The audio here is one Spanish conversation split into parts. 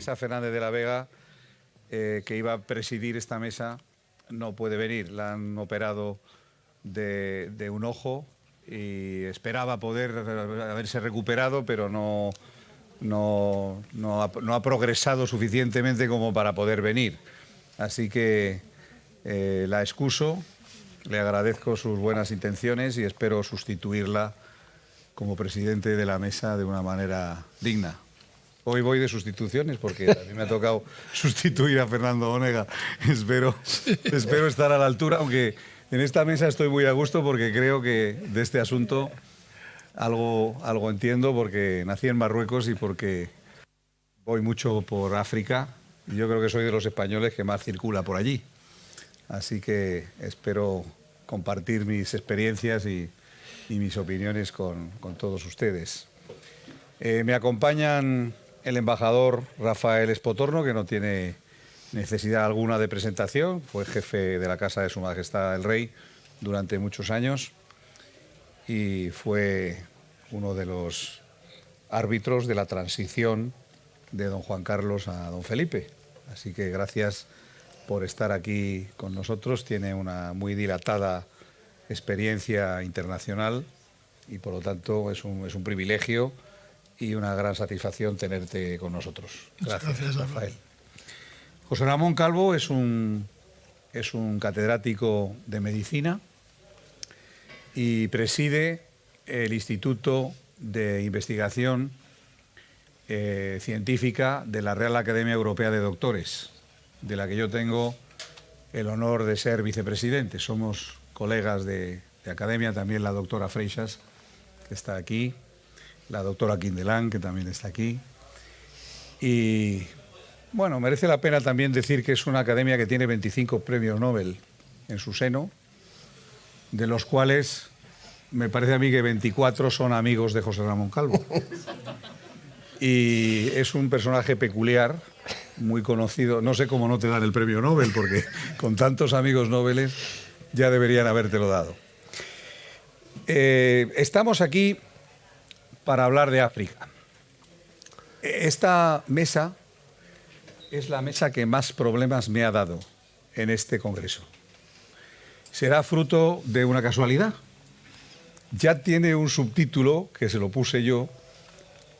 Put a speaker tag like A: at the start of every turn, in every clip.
A: Teresa Fernández de la Vega, que iba a presidir esta mesa, no puede venir. La han operado de un ojo y esperaba poder haberse recuperado, pero no ha progresado suficientemente como para poder venir. Así que la excuso, le agradezco sus buenas intenciones y espero sustituirla como presidente de la mesa de una manera digna. Hoy voy de sustituciones porque a mí me ha tocado sustituir a Fernando Onega. Espero estar a la altura, aunque en esta mesa estoy muy a gusto porque creo que de este asunto algo entiendo, porque nací en Marruecos y porque voy mucho por África y yo creo que soy de los españoles que más circula por allí. Así que espero compartir mis experiencias y mis opiniones con todos ustedes. Me acompañan el embajador Rafael Espotorno, que no tiene necesidad alguna de presentación, fue jefe de la Casa de Su Majestad el Rey durante muchos años y fue uno de los árbitros de la transición de don Juan Carlos a don Felipe. Así que gracias por estar aquí con nosotros. Tiene una muy dilatada experiencia internacional y por lo tanto es un privilegio y una gran satisfacción tenerte con nosotros. Gracias, Rafael. José Ramón Calvo es un catedrático de medicina y preside el Instituto de Investigación Científica de la Real Academia Europea de Doctores, de la que yo tengo el honor de ser vicepresidente. Somos colegas de academia, también la doctora Freixas, que está aquí, la doctora Quindelán, que también está aquí. Y bueno, merece la pena también decir que es una academia que tiene 25 premios Nobel en su seno, de los cuales me parece a mí que 24 son amigos de José Ramón Calvo. Y es un personaje peculiar, muy conocido. No sé cómo no te dan el premio Nobel, porque con tantos amigos Nobel ya deberían habértelo dado. Estamos aquí para hablar de África. Esta mesa es la mesa que más problemas me ha dado en este congreso. ¿Será fruto de una casualidad? Ya tiene un subtítulo, que se lo puse yo,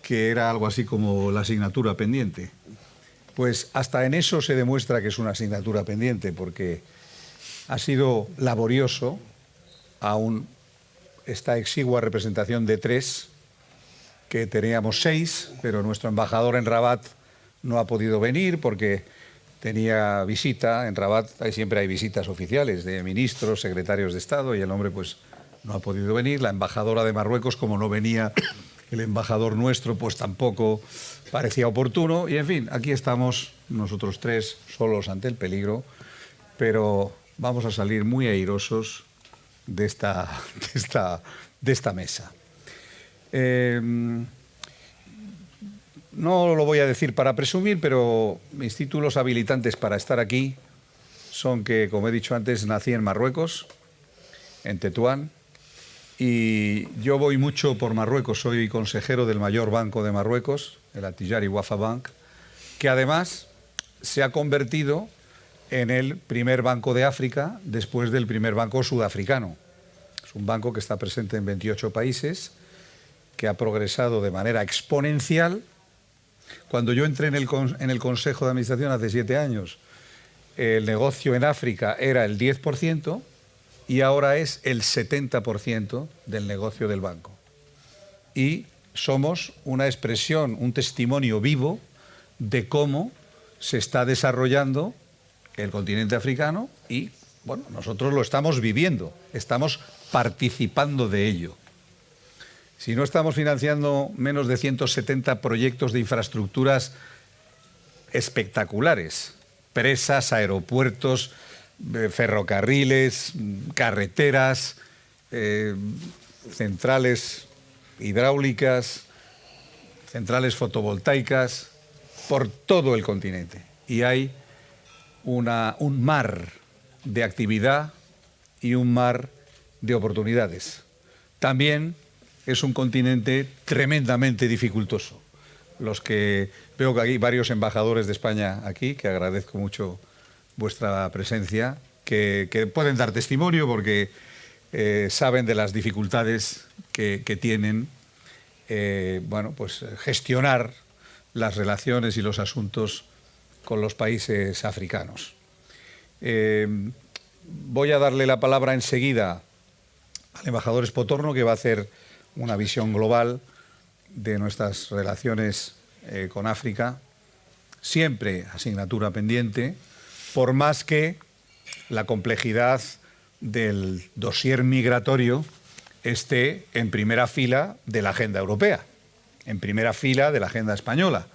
A: que era algo así como la asignatura pendiente. Pues hasta en eso se demuestra que es una asignatura pendiente, porque ha sido laborioso, aún esta exigua representación de 3, que teníamos 6, pero nuestro embajador en Rabat no ha podido venir porque tenía visita. En Rabat siempre hay visitas oficiales de ministros, secretarios de Estado, y el hombre pues no ha podido venir. La embajadora de Marruecos, como no venía el embajador nuestro, pues tampoco parecía oportuno. Y en fin, aquí estamos nosotros 3 solos ante el peligro, pero vamos a salir muy airosos de esta mesa. No lo voy a decir para presumir, pero mis títulos habilitantes para estar aquí son que, como he dicho antes, nací en Marruecos, en Tetuán, y yo voy mucho por Marruecos. Soy consejero del mayor banco de Marruecos, el Attijari Wafa Bank, que además se ha convertido en el primer banco de África después del primer banco sudafricano. Es un banco que está presente en 28 países, que ha progresado de manera exponencial. Cuando yo entré en el Consejo de Administración hace 7 años, el negocio en África era el 10% y ahora es el 70% del negocio del banco. Y somos una expresión, un testimonio vivo de cómo se está desarrollando el continente africano y, bueno, nosotros lo estamos viviendo, estamos participando de ello. Si no estamos financiando menos de 170 proyectos de infraestructuras espectaculares, presas, aeropuertos, ferrocarriles, carreteras, centrales hidráulicas, centrales fotovoltaicas, por todo el continente. Y hay un mar de actividad y un mar de oportunidades. También es un continente tremendamente dificultoso. los que veo que hay varios embajadores de España aquí, que agradezco mucho vuestra presencia, que pueden dar testimonio porque saben de las dificultades que tienen bueno, pues, gestionar las relaciones y los asuntos con los países africanos. Voy a darle la palabra enseguida al embajador Espotorno, que va a hacer una visión global de nuestras relaciones con África, siempre asignatura pendiente, por más que la complejidad del dossier migratorio esté en primera fila de la agenda europea, en primera fila de la agenda española.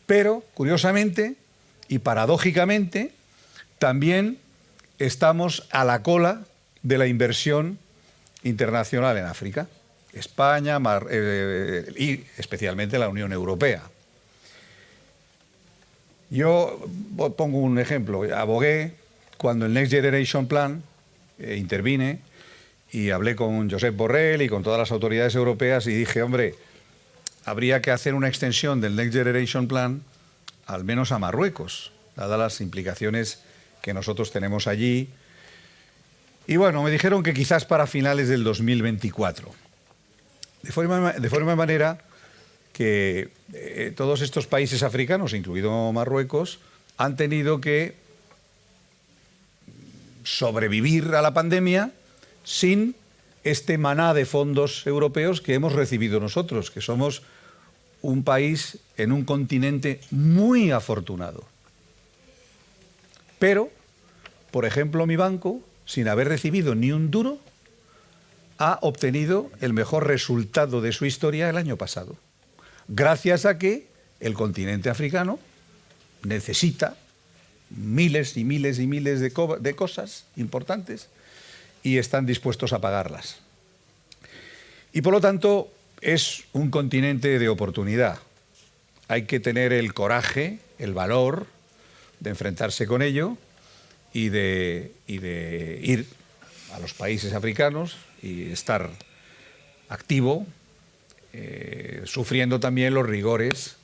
A: Pero, curiosamente y paradójicamente, también estamos a la cola de la inversión internacional en África. España y especialmente la Unión Europea. Yo pongo un ejemplo. Abogué cuando el Next Generation Plan intervine y hablé con Josep Borrell y con todas las autoridades europeas y dije, hombre, habría que hacer una extensión del Next Generation Plan al menos a Marruecos, dadas las implicaciones que nosotros tenemos allí. Y bueno, me dijeron que quizás para finales del 2024. De forma manera que todos estos países africanos, incluido Marruecos, han tenido que sobrevivir a la pandemia sin este maná de fondos europeos que hemos recibido nosotros, que somos un país en un continente muy afortunado. Pero, por ejemplo, mi banco, sin haber recibido ni un duro, ha obtenido el mejor resultado de su historia el año pasado, gracias a que el continente africano necesita miles y miles y miles de cosas importantes y están dispuestos a pagarlas. Y por lo tanto es un continente de oportunidad. Hay que tener el coraje, el valor de enfrentarse con ello y de ir a los países africanos y estar activo, sufriendo también los rigores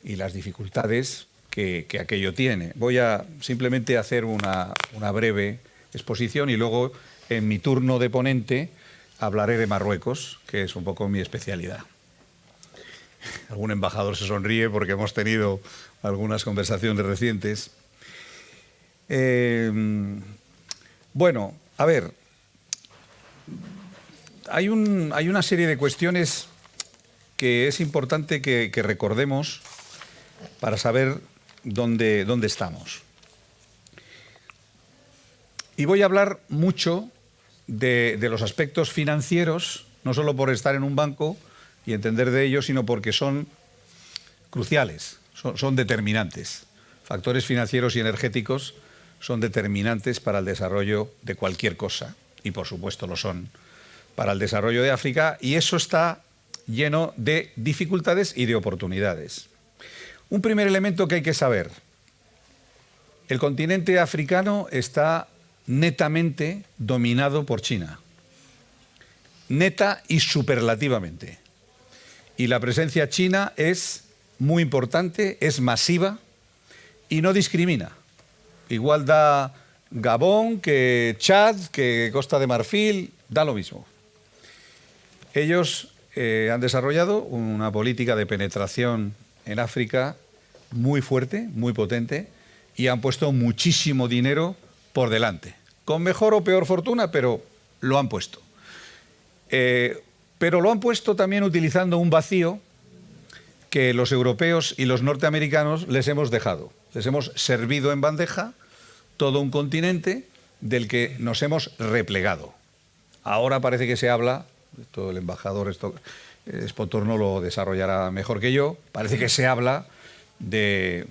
A: y las dificultades que aquello tiene. Voy a simplemente hacer una breve exposición y luego en mi turno de ponente hablaré de Marruecos, que es un poco mi especialidad. Algún embajador se sonríe porque hemos tenido algunas conversaciones recientes. Bueno, a ver, hay una serie de cuestiones que es importante que recordemos para saber dónde estamos. Y voy a hablar mucho de los aspectos financieros, no solo por estar en un banco y entender de ello, sino porque son cruciales, son determinantes. Factores financieros y energéticos son determinantes para el desarrollo de cualquier cosa, y por supuesto lo son para el desarrollo de África, y eso está lleno de dificultades y de oportunidades. Un primer elemento que hay que saber: el continente africano está netamente dominado por China, neta y superlativamente. Y la presencia china es muy importante, es masiva y no discrimina. Igual da Gabón que Chad, que Costa de Marfil, da lo mismo. Ellos han desarrollado una política de penetración en África muy fuerte, muy potente, y han puesto muchísimo dinero por delante. Con mejor o peor fortuna, pero lo han puesto. Pero lo han puesto también utilizando un vacío que los europeos y los norteamericanos les hemos dejado. Les hemos servido en bandeja todo un continente del que nos hemos replegado. Ahora parece que se habla, todo el embajador Espotorno lo desarrollará mejor que yo, parece que se habla de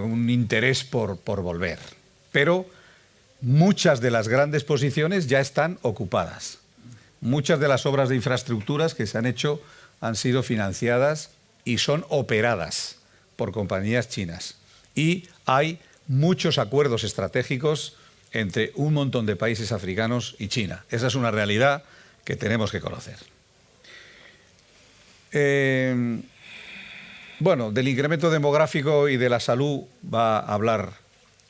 A: un interés por volver. Pero muchas de las grandes posiciones ya están ocupadas. Muchas de las obras de infraestructuras que se han hecho han sido financiadas y son operadas por compañías chinas. Y hay muchos acuerdos estratégicos entre un montón de países africanos y China. Esa es una realidad que tenemos que conocer. Bueno, del incremento demográfico y de la salud va a hablar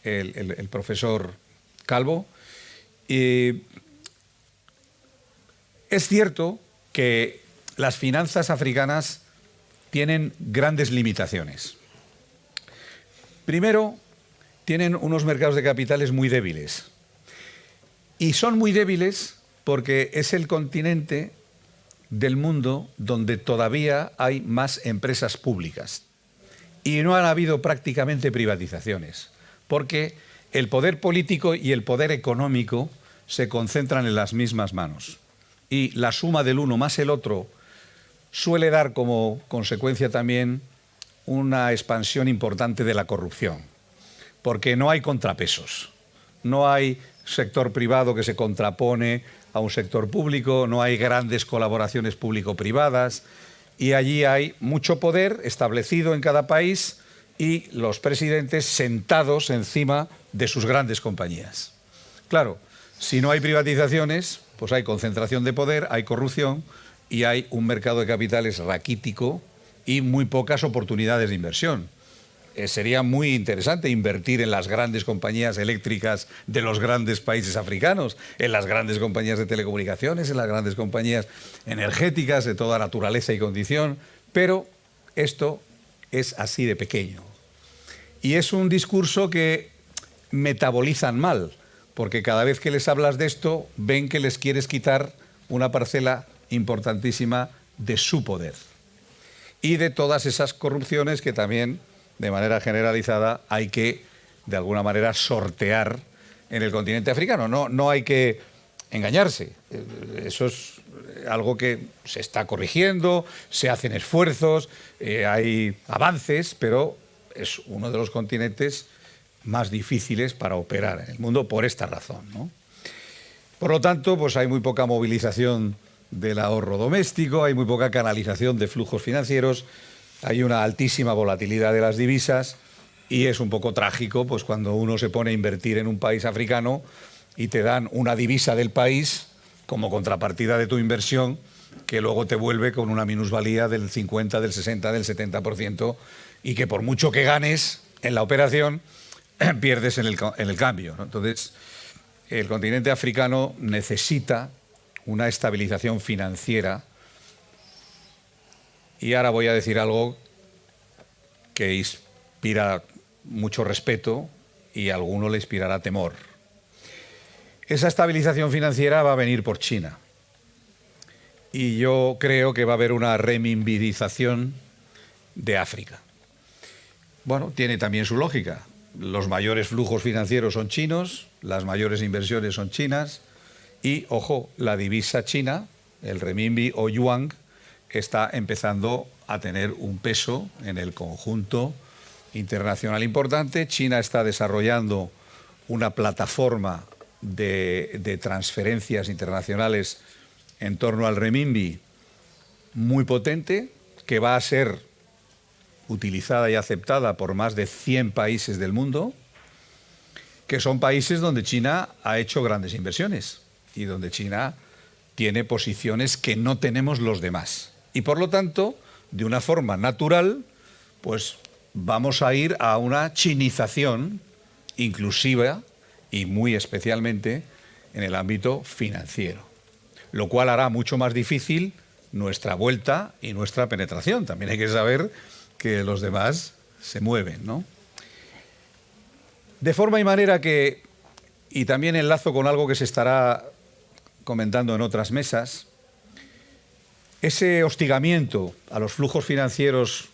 A: el profesor Calvo. Y es cierto que las finanzas africanas tienen grandes limitaciones. Primero, tienen unos mercados de capitales muy débiles. Y son muy débiles porque es el continente del mundo donde todavía hay más empresas públicas. Y no han habido prácticamente privatizaciones, porque el poder político y el poder económico se concentran en las mismas manos. Y la suma del uno más el otro suele dar como consecuencia también una expansión importante de la corrupción, porque no hay contrapesos, no hay sector privado que se contrapone a un sector público, no hay grandes colaboraciones público-privadas y allí hay mucho poder establecido en cada país y los presidentes sentados encima de sus grandes compañías. Claro, si no hay privatizaciones, pues hay concentración de poder, hay corrupción y hay un mercado de capitales raquítico y muy pocas oportunidades de inversión. Sería muy interesante invertir en las grandes compañías eléctricas de los grandes países africanos, en las grandes compañías de telecomunicaciones, en las grandes compañías energéticas de toda naturaleza y condición, pero esto es así de pequeño. Y es un discurso que metabolizan mal, porque cada vez que les hablas de esto, ven que les quieres quitar una parcela importantísima de su poder. Y de todas esas corrupciones que también, de manera generalizada, hay que, de alguna manera, sortear en el continente africano. No hay que engañarse. Eso es algo que se está corrigiendo, se hacen esfuerzos, hay avances, pero es uno de los continentes más difíciles para operar en el mundo por esta razón, ¿no? Por lo tanto, pues hay muy poca movilización del ahorro doméstico, hay muy poca canalización de flujos financieros, hay una altísima volatilidad de las divisas y es un poco trágico pues cuando uno se pone a invertir en un país africano y te dan una divisa del país como contrapartida de tu inversión que luego te vuelve con una minusvalía del 50, del 60, del 70% y que por mucho que ganes en la operación pierdes en el cambio, ¿no? Entonces, el continente africano necesita una estabilización financiera. Y ahora voy a decir algo que inspira mucho respeto y a alguno le inspirará temor. Esa estabilización financiera va a venir por China. Y yo creo que va a haber una renminbidización de África. Bueno, tiene también su lógica. Los mayores flujos financieros son chinos, las mayores inversiones son chinas y, ojo, la divisa china, el renminbi o yuan, está empezando a tener un peso en el conjunto internacional importante. China está desarrollando una plataforma de transferencias internacionales en torno al renminbi muy potente, que va a ser utilizada y aceptada por más de 100 países del mundo, que son países donde China ha hecho grandes inversiones y donde China tiene posiciones que no tenemos los demás. Y por lo tanto, de una forma natural, pues vamos a ir a una chinización inclusiva y muy especialmente en el ámbito financiero, lo cual hará mucho más difícil nuestra vuelta y nuestra penetración. También hay que saber que los demás se mueven, ¿no? De forma y manera que, y también enlazo con algo que se estará comentando en otras mesas, ese hostigamiento a los flujos financieros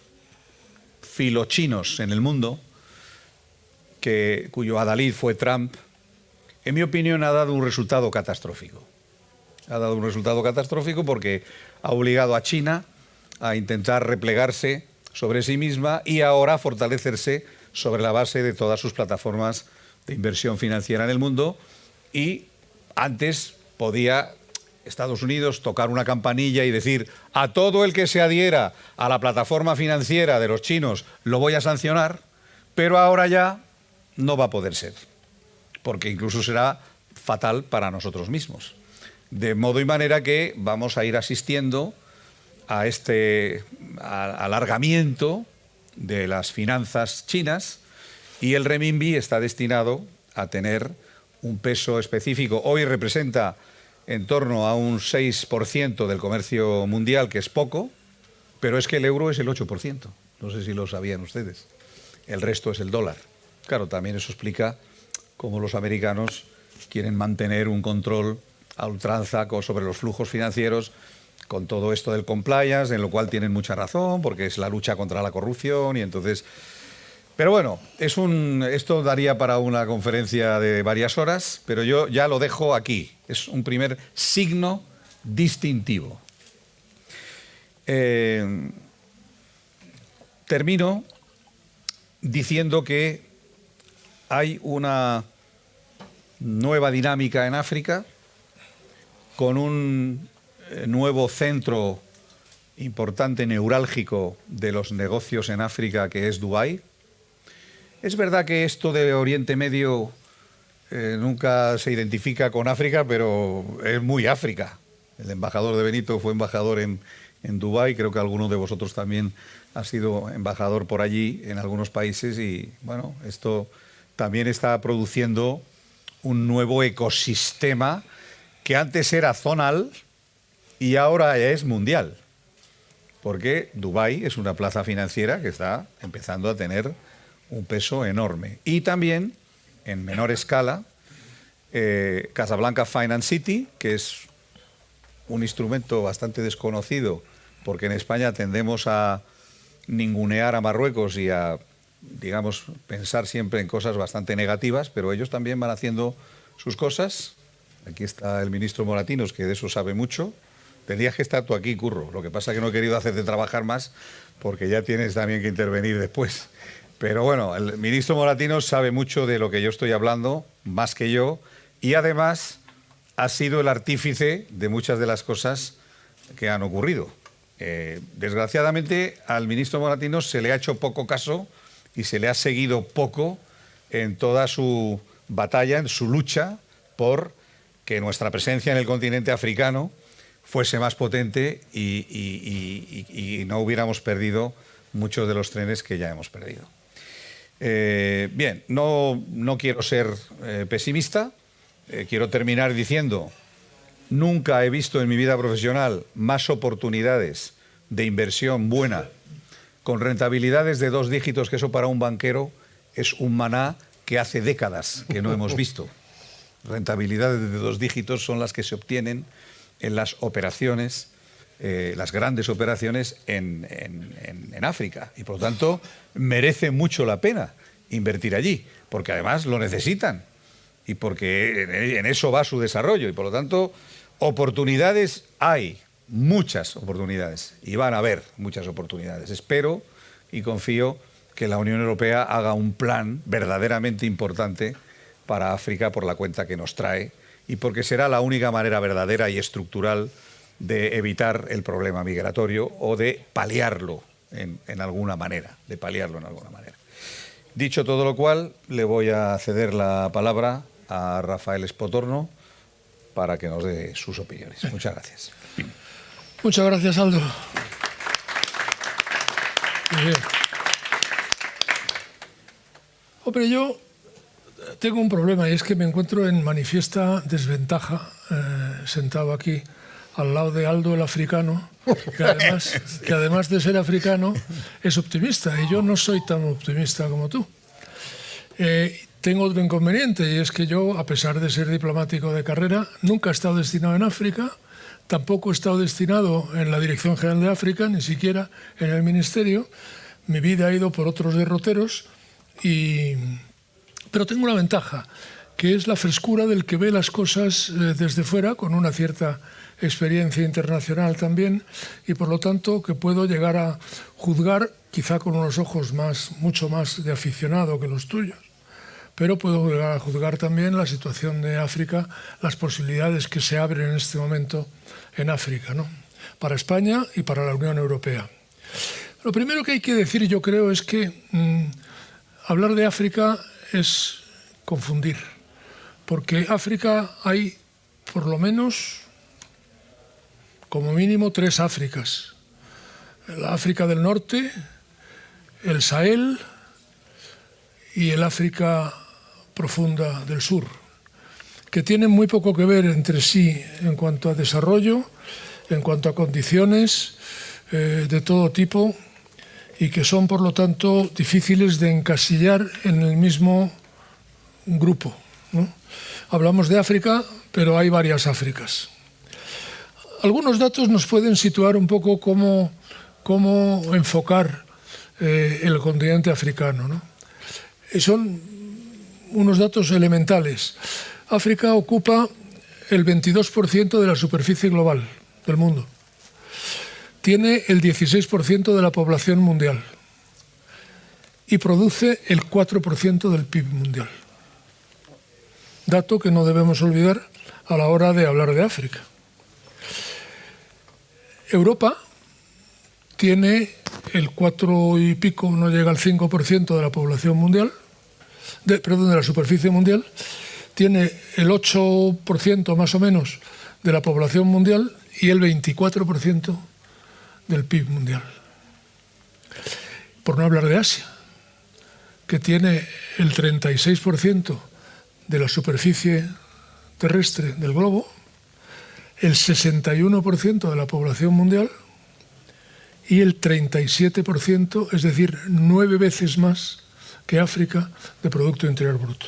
A: filochinos en el mundo, cuyo adalid fue Trump, en mi opinión ha dado un resultado catastrófico. Ha dado un resultado catastrófico porque ha obligado a China a intentar replegarse sobre sí misma y ahora fortalecerse sobre la base de todas sus plataformas de inversión financiera en el mundo. Y antes podía Estados Unidos tocar una campanilla y decir: a todo el que se adhiera a la plataforma financiera de los chinos lo voy a sancionar, pero ahora ya no va a poder ser, porque incluso será fatal para nosotros mismos. De modo y manera que vamos a ir asistiendo a este alargamiento de las finanzas chinas, y el renminbi está destinado a tener un peso específico. Hoy representa en torno a un 6% del comercio mundial, que es poco, pero es que el euro es el 8%. No sé si lo sabían ustedes. El resto es el dólar. Claro, también eso explica cómo los americanos quieren mantener un control a ultranza sobre los flujos financieros, con todo esto del compliance, en lo cual tienen mucha razón, porque es la lucha contra la corrupción y entonces... Pero bueno, esto daría para una conferencia de varias horas, pero yo ya lo dejo aquí. Es un primer signo distintivo. Termino diciendo que hay una nueva dinámica en África, con un nuevo centro importante, neurálgico, de los negocios en África, que es Dubái. Es verdad que esto de Oriente Medio nunca se identifica con África, pero es muy África. El embajador de Benito fue embajador en Dubái, creo que alguno de vosotros también ha sido embajador por allí, en algunos países, y bueno, esto también está produciendo un nuevo ecosistema que antes era zonal y ahora es mundial, porque Dubái es una plaza financiera que está empezando a tener un peso enorme. Y también, en menor escala, Casablanca Finance City, que es un instrumento bastante desconocido, porque en España tendemos a ningunear a Marruecos y a, digamos, pensar siempre en cosas bastante negativas, pero ellos también van haciendo sus cosas. Aquí está el ministro Moratinos, que de eso sabe mucho. Tendrías que estar tú aquí, Curro. Lo que pasa es que no he querido hacerte trabajar más, porque ya tienes también que intervenir después. Pero bueno, el ministro Moratinos sabe mucho de lo que yo estoy hablando, más que yo, y además ha sido el artífice de muchas de las cosas que han ocurrido. Desgraciadamente, al ministro Moratinos se le ha hecho poco caso y se le ha seguido poco en toda su batalla, en su lucha por que nuestra presencia en el continente africano fuese más potente y no hubiéramos perdido muchos de los trenes que ya hemos perdido. Bien, no quiero ser pesimista. Quiero terminar diciendo: nunca he visto en mi vida profesional más oportunidades de inversión buena, con rentabilidades de 2 dígitos, que eso para un banquero es un maná que hace décadas que no hemos visto. Rentabilidades de 2 dígitos son las que se obtienen en las operaciones, las grandes operaciones en África. Y por lo tanto merece mucho la pena invertir allí, porque además lo necesitan y porque en eso va su desarrollo. Y por lo tanto, oportunidades hay, muchas oportunidades, y van a haber muchas oportunidades. Espero y confío que la Unión Europea haga un plan verdaderamente importante para África, por la cuenta que nos trae y porque será la única manera verdadera y estructural de evitar el problema migratorio o de paliarlo en alguna manera, Dicho todo lo cual, le voy a ceder la palabra a Rafael Espotorno para que nos dé sus opiniones. Muchas gracias.
B: Muchas gracias, Aldo. Muy bien. Hombre, yo tengo un problema, y es que me encuentro en manifiesta desventaja, sentado aquí al lado de Aldo el africano, que además de ser africano es optimista, y yo no soy tan optimista como tú. Tengo otro inconveniente, y es que yo, a pesar de ser diplomático de carrera, nunca he estado destinado en África, tampoco he estado destinado en la Dirección General de África, ni siquiera en el Ministerio. Mi vida ha ido por otros derroteros, pero tengo una ventaja, que es la frescura del que ve las cosas desde fuera, con una cierta experiencia internacional también, y por lo tanto que puedo llegar a juzgar, quizá con unos ojos mucho más de aficionado que los tuyos, pero puedo llegar a juzgar también la situación de África, las posibilidades que se abren en este momento en África, ¿no?, para España y para la Unión Europea. Lo primero que hay que decir, yo creo, es que hablar de África es confundir, porque África hay por lo menos, como mínimo, 3 Áfricas. La África del Norte, el Sahel y el África profunda del sur, que tienen muy poco que ver entre sí en cuanto a desarrollo, en cuanto a condiciones de todo tipo, y que son, por lo tanto, difíciles de encasillar en el mismo grupo, ¿no? Hablamos de África, pero hay varias Áfricas. Algunos datos nos pueden situar un poco cómo enfocar el continente africano, ¿no? Son unos datos elementales. África ocupa el 22% de la superficie global del mundo. Tiene el 16% de la población mundial y produce el 4% del PIB mundial. Dato que no debemos olvidar a la hora de hablar de África. Europa tiene el 4 y pico, no llega al 5% de la población mundial, de la superficie mundial, tiene el 8% más o menos de la población mundial y el 24% del PIB mundial. Por no hablar de Asia, que tiene el 36% de la superficie terrestre del globo, el 61% de la población mundial y el 37%, es decir, 9 veces más que África de Producto Interior Bruto.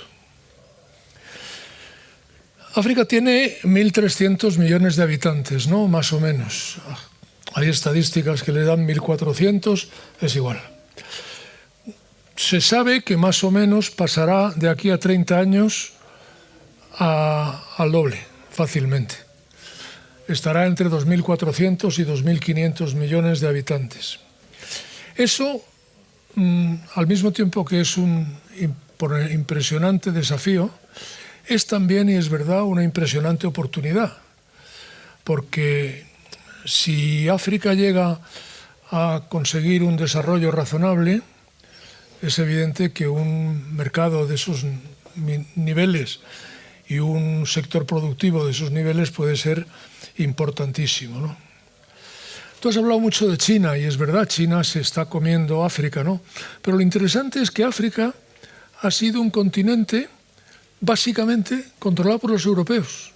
B: África tiene 1.300 millones de habitantes, ¿no? Más o menos. Hay estadísticas que le dan 1.400, es igual. Se sabe que más o menos pasará de aquí a 30 años al doble, fácilmente. Estará entre 2.400 y 2.500 millones de habitantes. Eso, al mismo tiempo que es un impresionante desafío, es también, y es verdad, una impresionante oportunidad. Porque si África llega a conseguir un desarrollo razonable, es evidente que un mercado de esos niveles y un sector productivo de esos niveles puede ser importantísimo, ¿no? Tú has hablado mucho de China, y es verdad, China se está comiendo África, ¿no? Pero lo interesante es que África ha sido un continente básicamente controlado por los europeos.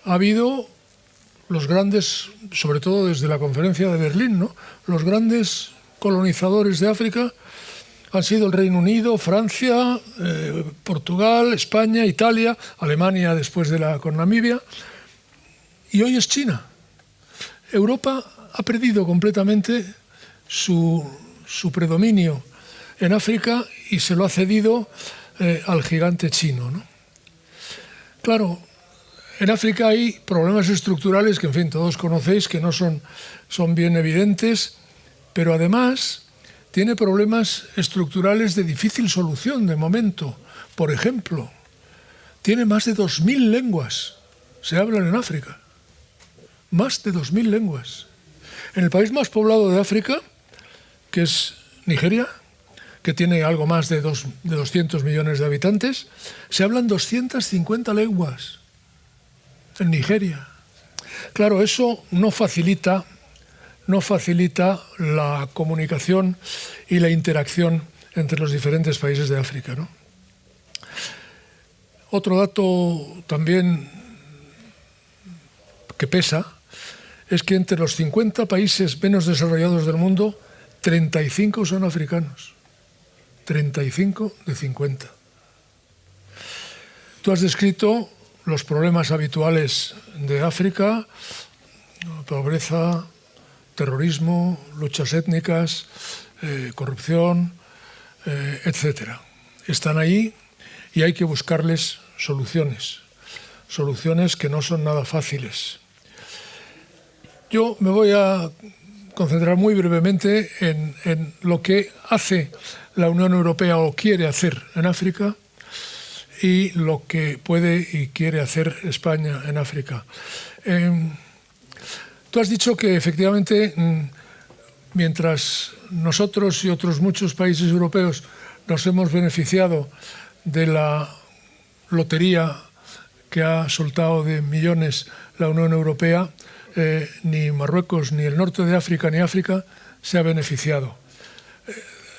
B: Ha habido los grandes, sobre todo desde la conferencia de Berlín, ¿no? Los grandes colonizadores de África han sido el Reino Unido, Francia, Portugal, España, Italia, Alemania después con Namibia, y hoy es China. Europa ha perdido completamente su predominio en África y se lo ha cedido al gigante chino, ¿no? Claro, en África hay problemas estructurales que, en fin, todos conocéis, que no son bien evidentes, pero además tiene problemas estructurales de difícil solución de momento. Por ejemplo, tiene más de 2.000 lenguas, se hablan en África. Más de 2.000 lenguas. En el país más poblado de África, que es Nigeria, que tiene algo más de 200 millones de habitantes, se hablan 250 lenguas en Nigeria. Claro, eso no facilita la comunicación y la interacción entre los diferentes países de África, ¿no? Otro dato también que pesa es que entre los 50 países menos desarrollados del mundo, 35 son africanos. 35 de 50. Tú has descrito los problemas habituales de África: pobreza, terrorismo, luchas étnicas, corrupción, etc. Están ahí y hay que buscarles soluciones que no son nada fáciles. Yo me voy a concentrar muy brevemente en lo que hace la Unión Europea o quiere hacer en África y lo que puede y quiere hacer España en África. Tú has dicho que efectivamente, mientras nosotros y otros muchos países europeos nos hemos beneficiado de la lotería que ha soltado de millones la Unión Europea, ni Marruecos, ni el norte de África, ni África se ha beneficiado.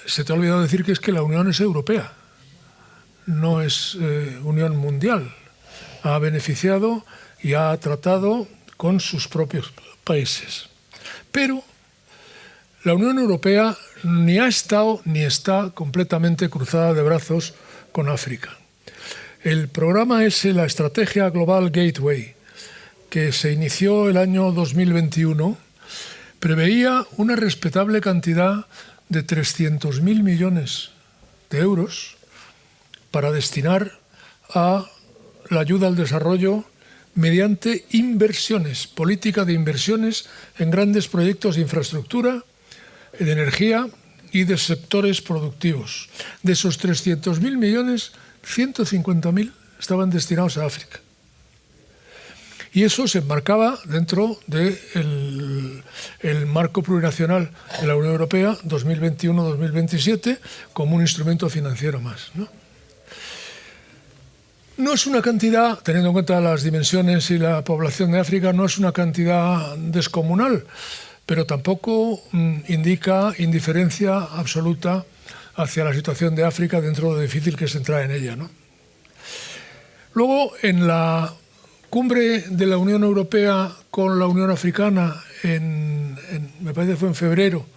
B: se te ha olvidado decir que es que la Unión es europea, no es Unión Mundial. Ha beneficiado y ha tratado con sus propios países. Pero la Unión Europea ni ha estado ni está completamente cruzada de brazos con África. El programa es la Estrategia Global Gateway, que se inició el año 2021, preveía una respetable cantidad de 300.000 millones de euros para destinar a la ayuda al desarrollo mediante inversiones, política de inversiones en grandes proyectos de infraestructura, de energía y de sectores productivos. De esos 300.000 millones, 150.000 estaban destinados a África. Y eso se enmarcaba dentro del marco plurinacional de la Unión Europea 2021-2027 como un instrumento financiero más, ¿no? No es una cantidad, teniendo en cuenta las dimensiones y la población de África, no es una cantidad descomunal, pero tampoco indica indiferencia absoluta hacia la situación de África dentro de lo difícil que es entrar en ella, ¿no? Luego, en la cumbre de la Unión Europea con la Unión Africana, me parece que fue en febrero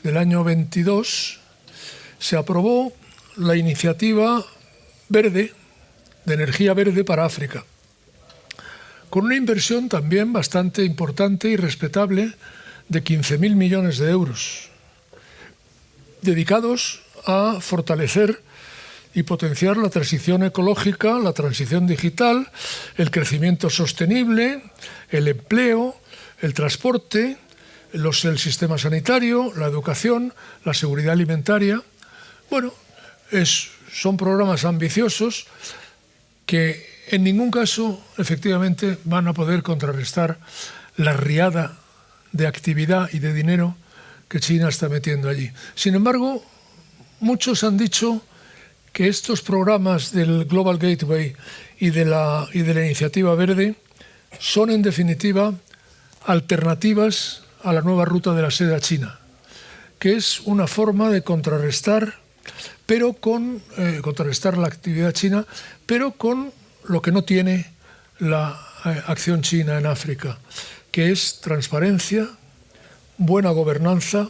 B: del año 22, se aprobó la iniciativa verde, de energía verde para África, con una inversión también bastante importante y respetable de 15.000 millones de euros, dedicados a fortalecer y potenciar la transición ecológica, la transición digital, el crecimiento sostenible, el empleo, el transporte, el sistema sanitario, la educación, la seguridad alimentaria. Bueno, son programas ambiciosos que en ningún caso efectivamente van a poder contrarrestar la riada de actividad y de dinero que China está metiendo allí. Sin embargo, muchos han dicho que estos programas del Global Gateway y de la Iniciativa Verde son en definitiva alternativas a la nueva ruta de la seda china, que es una forma de contrarrestar la actividad china, pero con lo que no tiene la acción china en África, que es transparencia, buena gobernanza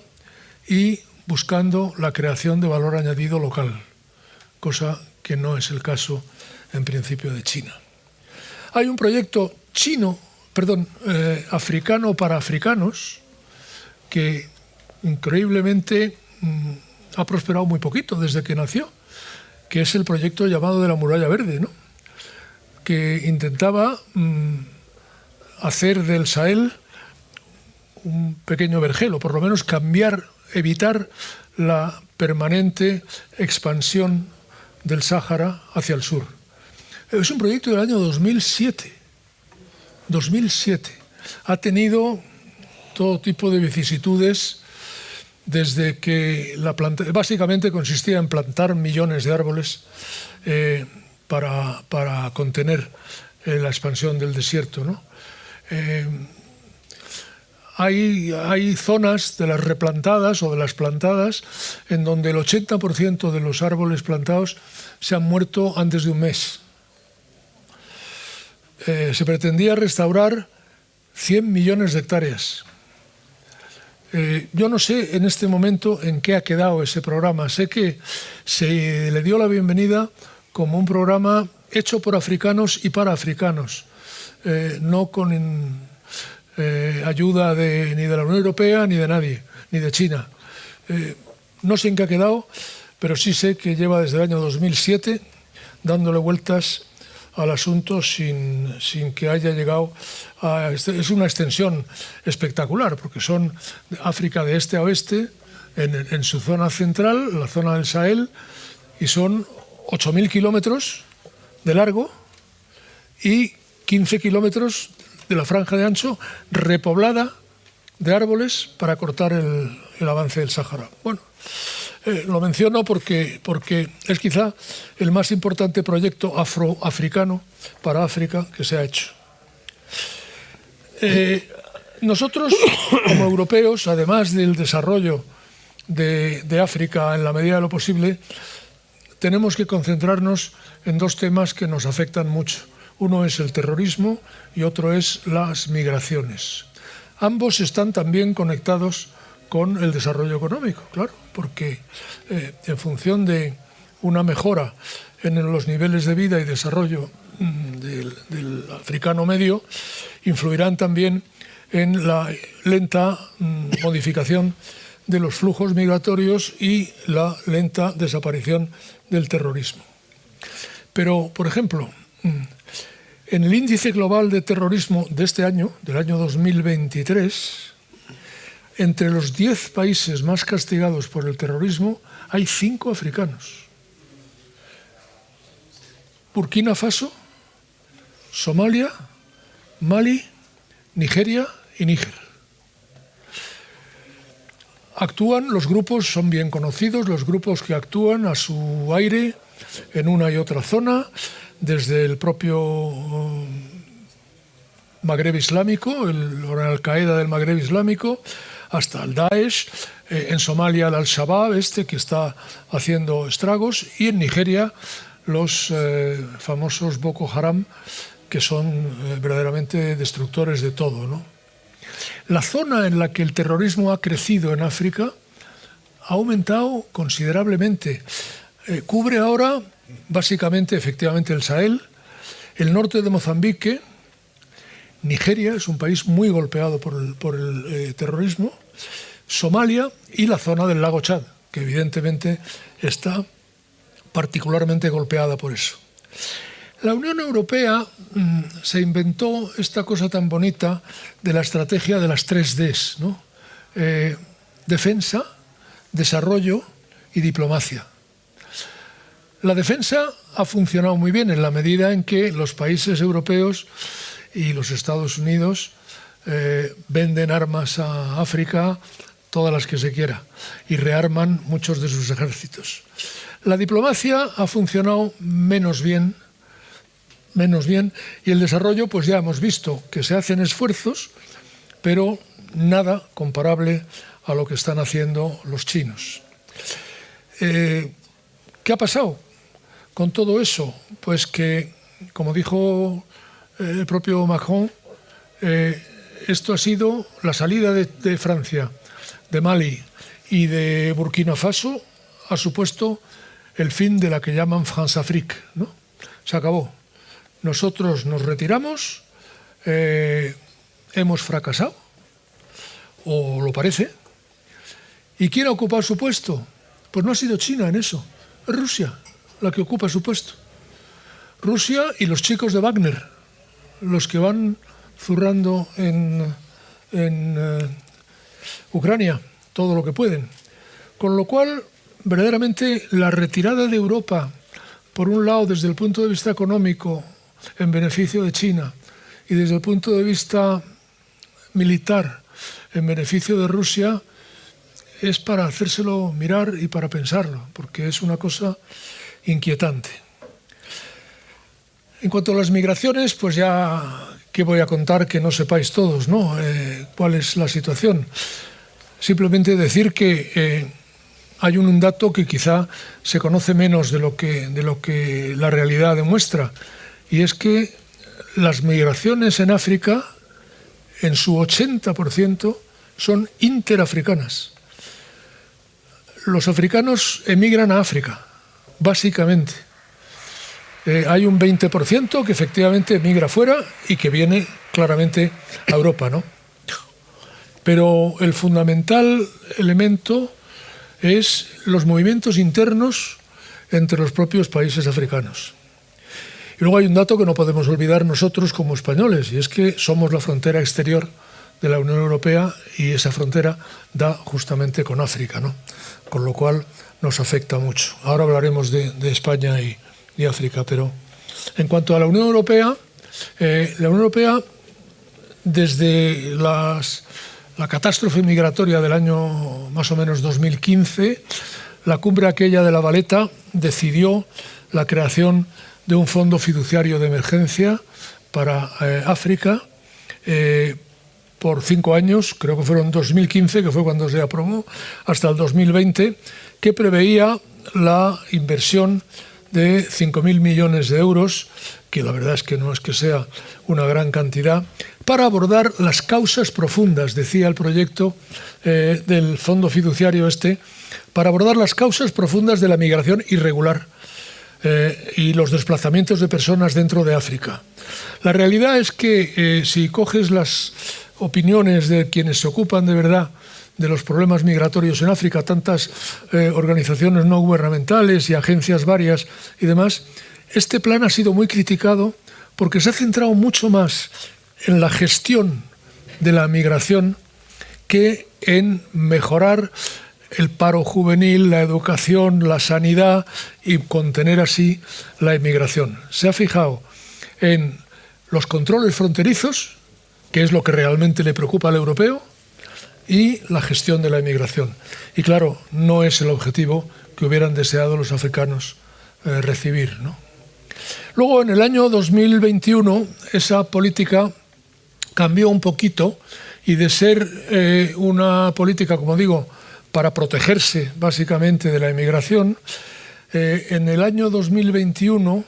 B: y buscando la creación de valor añadido local, cosa que no es el caso en principio de China. Hay un proyecto africano para africanos que increíblemente ha prosperado muy poquito desde que nació, que es el proyecto llamado de la Muralla Verde, ¿no? Que intentaba hacer del Sahel un pequeño vergel, o por lo menos evitar la permanente expansión del Sáhara hacia el sur. Es un proyecto del año 2007. Ha tenido todo tipo de vicisitudes desde que básicamente consistía en plantar millones de árboles para contener la expansión del desierto, ¿no? Hay zonas de las replantadas o de las plantadas en donde el 80% de los árboles plantados se han muerto antes de un mes. Se pretendía restaurar 100 millones de hectáreas. Yo no sé en este momento en qué ha quedado ese programa. Sé que se le dio la bienvenida como un programa hecho por africanos y para africanos, no con ayuda ni de la Unión Europea ni de nadie, ni de China. No sé en qué ha quedado, pero sí sé que lleva desde el año 2007 dándole vueltas al asunto sin que haya llegado a... Es una extensión espectacular, porque son África de este a oeste, en su zona central, la zona del Sahel, y son 8.000 kilómetros de largo y 15 kilómetros de la franja de ancho, repoblada de árboles para cortar el avance del Sáhara. Bueno, lo menciono porque es quizá el más importante proyecto afroafricano para África que se ha hecho. Nosotros, como europeos, además del desarrollo de África en la medida de lo posible, tenemos que concentrarnos en dos temas que nos afectan mucho. Uno es el terrorismo y otro es las migraciones. Ambos están también conectados con el desarrollo económico, claro, porque en función de una mejora en los niveles de vida y desarrollo del africano medio, influirán también en la lenta modificación de los flujos migratorios y la lenta desaparición del terrorismo. Pero, por ejemplo, en el índice global de terrorismo de este año, del año 2023, entre los 10 países más castigados por el terrorismo hay 5 africanos. Burkina Faso, Somalia, Mali, Nigeria y Níger. Actúan, los grupos son bien conocidos, los grupos que actúan a su aire en una y otra zona, desde el propio Magreb Islámico, el Al-Qaeda del Magreb Islámico, hasta el Daesh, en Somalia el Al-Shabaab, que está haciendo estragos, y en Nigeria los famosos Boko Haram, que son verdaderamente destructores de todo, ¿no? La zona en la que el terrorismo ha crecido en África ha aumentado considerablemente. Cubre ahora básicamente, efectivamente, el Sahel, el norte de Mozambique. Nigeria es un país muy golpeado por el terrorismo, Somalia y la zona del lago Chad, que evidentemente está particularmente golpeada por eso. La Unión Europea se inventó esta cosa tan bonita de la estrategia de las 3Ds, ¿no? Defensa, desarrollo y diplomacia. La defensa ha funcionado muy bien en la medida en que los países europeos y los Estados Unidos venden armas a África, todas las que se quiera, y rearman muchos de sus ejércitos. La diplomacia ha funcionado menos bien, y el desarrollo, pues ya hemos visto que se hacen esfuerzos, pero nada comparable a lo que están haciendo los chinos. ¿Qué ha pasado con todo eso? Pues que, como dijo el propio Macron, esto ha sido la salida de Francia, de Mali y de Burkina Faso, ha supuesto el fin de la que llaman France-Afrique, ¿no? Se acabó. Nosotros nos retiramos, hemos fracasado, o lo parece. ¿Y quién ha ocupado su puesto? Pues no ha sido China en eso, es Rusia la que ocupa su puesto. Rusia y los chicos de Wagner, los que van zurrando en Ucrania todo lo que pueden. Con lo cual, verdaderamente, la retirada de Europa, por un lado, desde el punto de vista económico, en beneficio de China, y desde el punto de vista militar, en beneficio de Rusia, es para hacérselo mirar y para pensarlo, porque es una cosa inquietante. En cuanto a las migraciones, pues ya, ¿qué voy a contar que no sepáis todos, ¿no? ¿Cuál es la situación? Simplemente decir que hay un dato que quizá se conoce menos de lo que la realidad demuestra, y es que las migraciones en África, en su 80%, son interafricanas. Los africanos emigran a África, básicamente. Hay un 20% que efectivamente emigra fuera y que viene claramente a Europa, ¿no? Pero el fundamental elemento es los movimientos internos entre los propios países africanos. Y luego hay un dato que no podemos olvidar nosotros como españoles, y es que somos la frontera exterior de la Unión Europea y esa frontera da justamente con África, ¿no? Con lo cual nos afecta mucho. Ahora hablaremos de España y África, pero en cuanto a la Unión Europea, desde la catástrofe migratoria del año más o menos 2015, la cumbre aquella de La Valeta decidió la creación de un fondo fiduciario de emergencia para África, por 5 años, creo que fueron 2015, que fue cuando se aprobó, hasta el 2020, que preveía la inversión de 5.000 millones de euros, que la verdad es que no es que sea una gran cantidad, para abordar las causas profundas, decía el proyecto del Fondo Fiduciario para abordar las causas profundas de la migración irregular y los desplazamientos de personas dentro de África. La realidad es que si coges las opiniones de quienes se ocupan de verdad de los problemas migratorios en África, tantas organizaciones no gubernamentales y agencias varias y demás, este plan ha sido muy criticado porque se ha centrado mucho más en la gestión de la migración que en mejorar el paro juvenil, la educación, la sanidad y contener así la inmigración. Se ha fijado en los controles fronterizos, que es lo que realmente le preocupa al europeo, y la gestión de la inmigración. Y claro, no es el objetivo que hubieran deseado los africanos recibir, ¿no? Luego, en el año 2021, esa política cambió un poquito y de ser una política, como digo, para protegerse básicamente de la inmigración, en el año 2021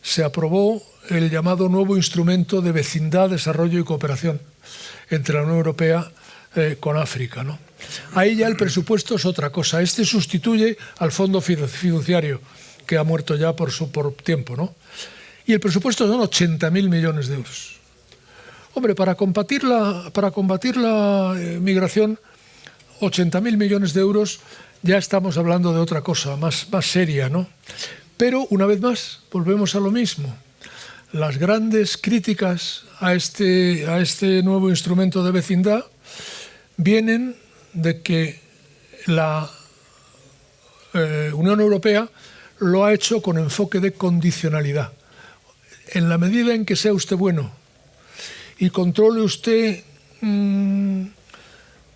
B: se aprobó el llamado nuevo instrumento de vecindad, desarrollo y cooperación entre la Unión Europea con África, ¿no? Ahí ya el presupuesto es otra cosa. Este sustituye al fondo fiduciario, que ha muerto ya por tiempo, ¿no? Y el presupuesto son 80.000 millones de euros. Hombre, para combatir la migración, 80.000 millones de euros, ya estamos hablando de otra cosa, más seria, ¿no? Pero, una vez más, volvemos a lo mismo. Las grandes críticas a este nuevo instrumento de vecindad vienen de que la Unión Europea lo ha hecho con enfoque de condicionalidad. En la medida en que sea usted bueno y controle usted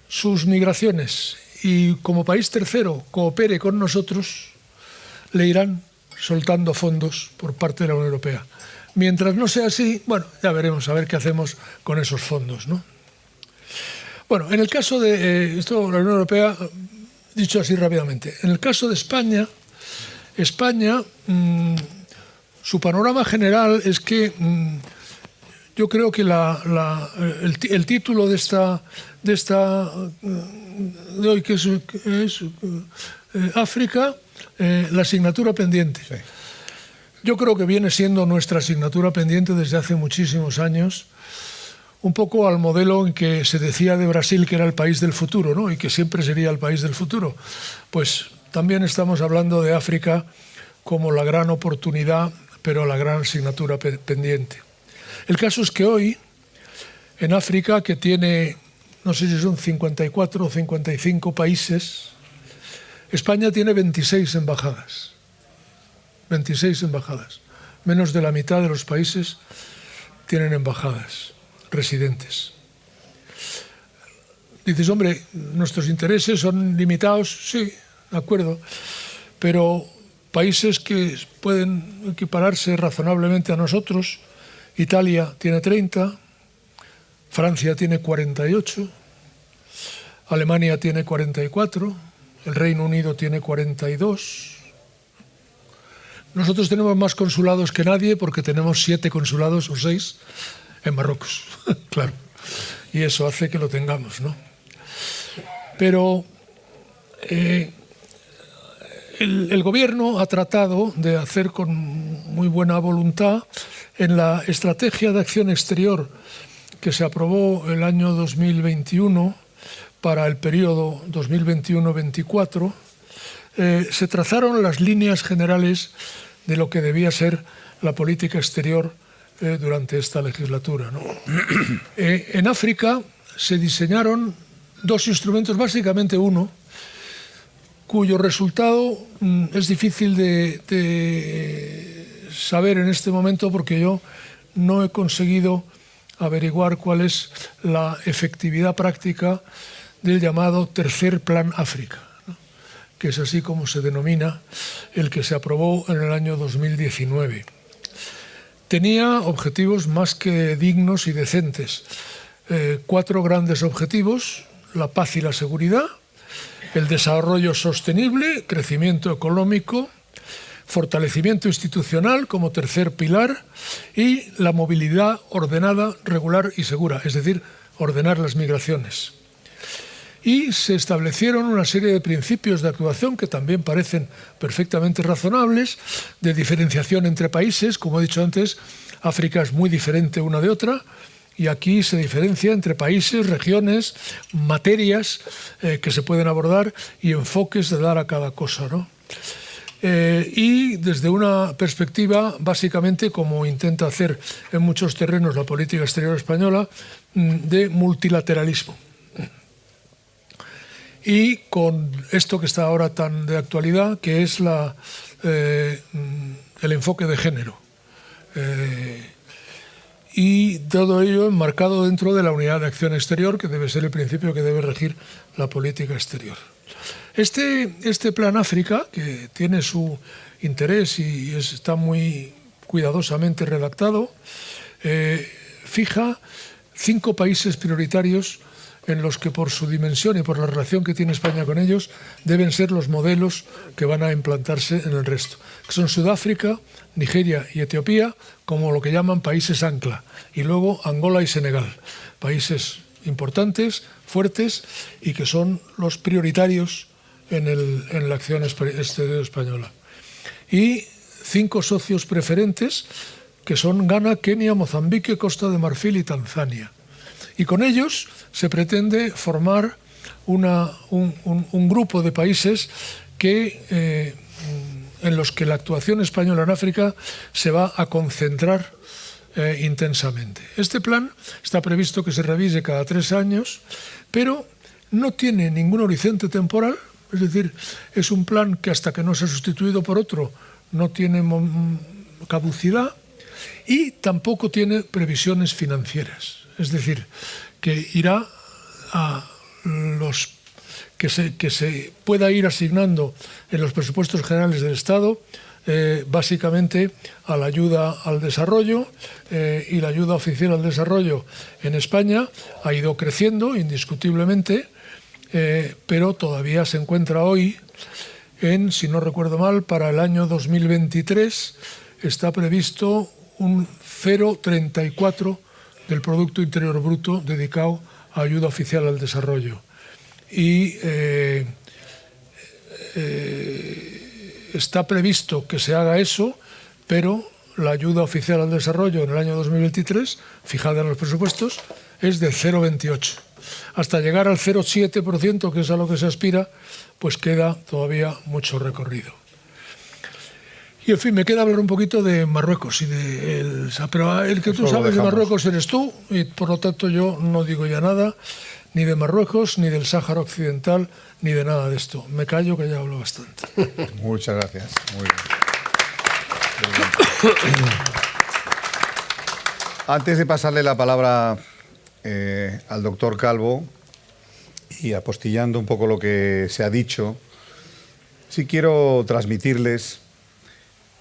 B: sus migraciones y como país tercero coopere con nosotros, le irán soltando fondos por parte de la Unión Europea. Mientras no sea así, bueno, ya veremos a ver qué hacemos con esos fondos, ¿no? Bueno, en el caso de esto, la Unión Europea, dicho así rápidamente, en el caso de España, su panorama general es que yo creo que el título de hoy, que es África, la asignatura pendiente. Sí. Yo creo que viene siendo nuestra asignatura pendiente desde hace muchísimos años, un poco al modelo en que se decía de Brasil que era el país del futuro, ¿no? Y que siempre sería el país del futuro. Pues también estamos hablando de África como la gran oportunidad, pero la gran asignatura pendiente. El caso es que hoy, en África, que tiene, no sé si son 54 o 55 países, España tiene 26 embajadas. 26 embajadas. Menos de la mitad de los países tienen embajadas, residentes. Dices, hombre, nuestros intereses son limitados, sí, de acuerdo, pero países que pueden equipararse razonablemente a nosotros, Italia tiene 30, Francia tiene 48, Alemania tiene 44, el Reino Unido tiene 42. Nosotros tenemos más consulados que nadie porque tenemos 7 consulados o 6 en Marruecos, claro. Y eso hace que lo tengamos, ¿no? Pero el gobierno ha tratado de hacer con muy buena voluntad en la estrategia de acción exterior que se aprobó el año 2021 para el periodo 2021-24, se trazaron las líneas generales de lo que debía ser la política exterior durante esta legislatura, ¿no? En África se diseñaron 2 instrumentos, básicamente uno, cuyo resultado es difícil de saber en este momento porque yo no he conseguido averiguar cuál es la efectividad práctica del llamado Tercer Plan África, ¿no? Que es así como se denomina el que se aprobó en el año 2019. Tenía objetivos más que dignos y decentes. 4 grandes objetivos: la paz y la seguridad, el desarrollo sostenible, crecimiento económico, fortalecimiento institucional como tercer pilar y la movilidad ordenada, regular y segura, es decir, ordenar las migraciones. Y se establecieron una serie de principios de actuación que también parecen perfectamente razonables, de diferenciación entre países. Como he dicho antes, África es muy diferente una de otra, y aquí se diferencia entre países, regiones, materias que se pueden abordar y enfoques de dar a cada cosa, ¿no? Y desde una perspectiva, básicamente, como intenta hacer en muchos terrenos la política exterior española, de multilateralismo. Y con esto que está ahora tan de actualidad, que es el enfoque de género. Y todo ello enmarcado dentro de la unidad de acción exterior, que debe ser el principio que debe regir la política exterior. Este plan África, que tiene su interés y está muy cuidadosamente redactado, fija 5 países prioritarios en los que, por su dimensión y por la relación que tiene España con ellos, deben ser los modelos que van a implantarse en el resto, que son Sudáfrica, Nigeria y Etiopía, como lo que llaman países ancla, y luego Angola y Senegal, países importantes, fuertes, y que son los prioritarios en la acción exterior española. Y 5 socios preferentes, que son Ghana, Kenia, Mozambique, Costa de Marfil y Tanzania. Y con ellos se pretende formar un grupo de países en los que la actuación española en África se va a concentrar intensamente. Este plan está previsto que se revise cada 3 años, pero no tiene ningún horizonte temporal, es decir, es un plan que hasta que no sea sustituido por otro no tiene caducidad, y tampoco tiene previsiones financieras. Es decir, que irá a los que se pueda ir asignando en los presupuestos generales del Estado, básicamente a la ayuda al desarrollo, y la ayuda oficial al desarrollo en España ha ido creciendo indiscutiblemente, pero todavía se encuentra hoy si no recuerdo mal, para el año 2023 está previsto un 0,34 del Producto Interior Bruto dedicado a ayuda oficial al desarrollo. Y está previsto que se haga eso, pero la ayuda oficial al desarrollo en el año 2023, fijada en los presupuestos, es de 0,28. Hasta llegar al 0,7%, que es a lo que se aspira, pues queda todavía mucho recorrido. Y en fin, me queda hablar un poquito de Marruecos, pero el que tú sabes de Marruecos eres tú, y por lo tanto yo no digo ya nada, ni de Marruecos, ni del Sáhara Occidental, ni de nada de esto. Me callo, que ya hablo bastante.
A: Muchas gracias. Muy bien. Antes de pasarle la palabra al doctor Calvo, y apostillando un poco lo que se ha dicho, sí quiero transmitirles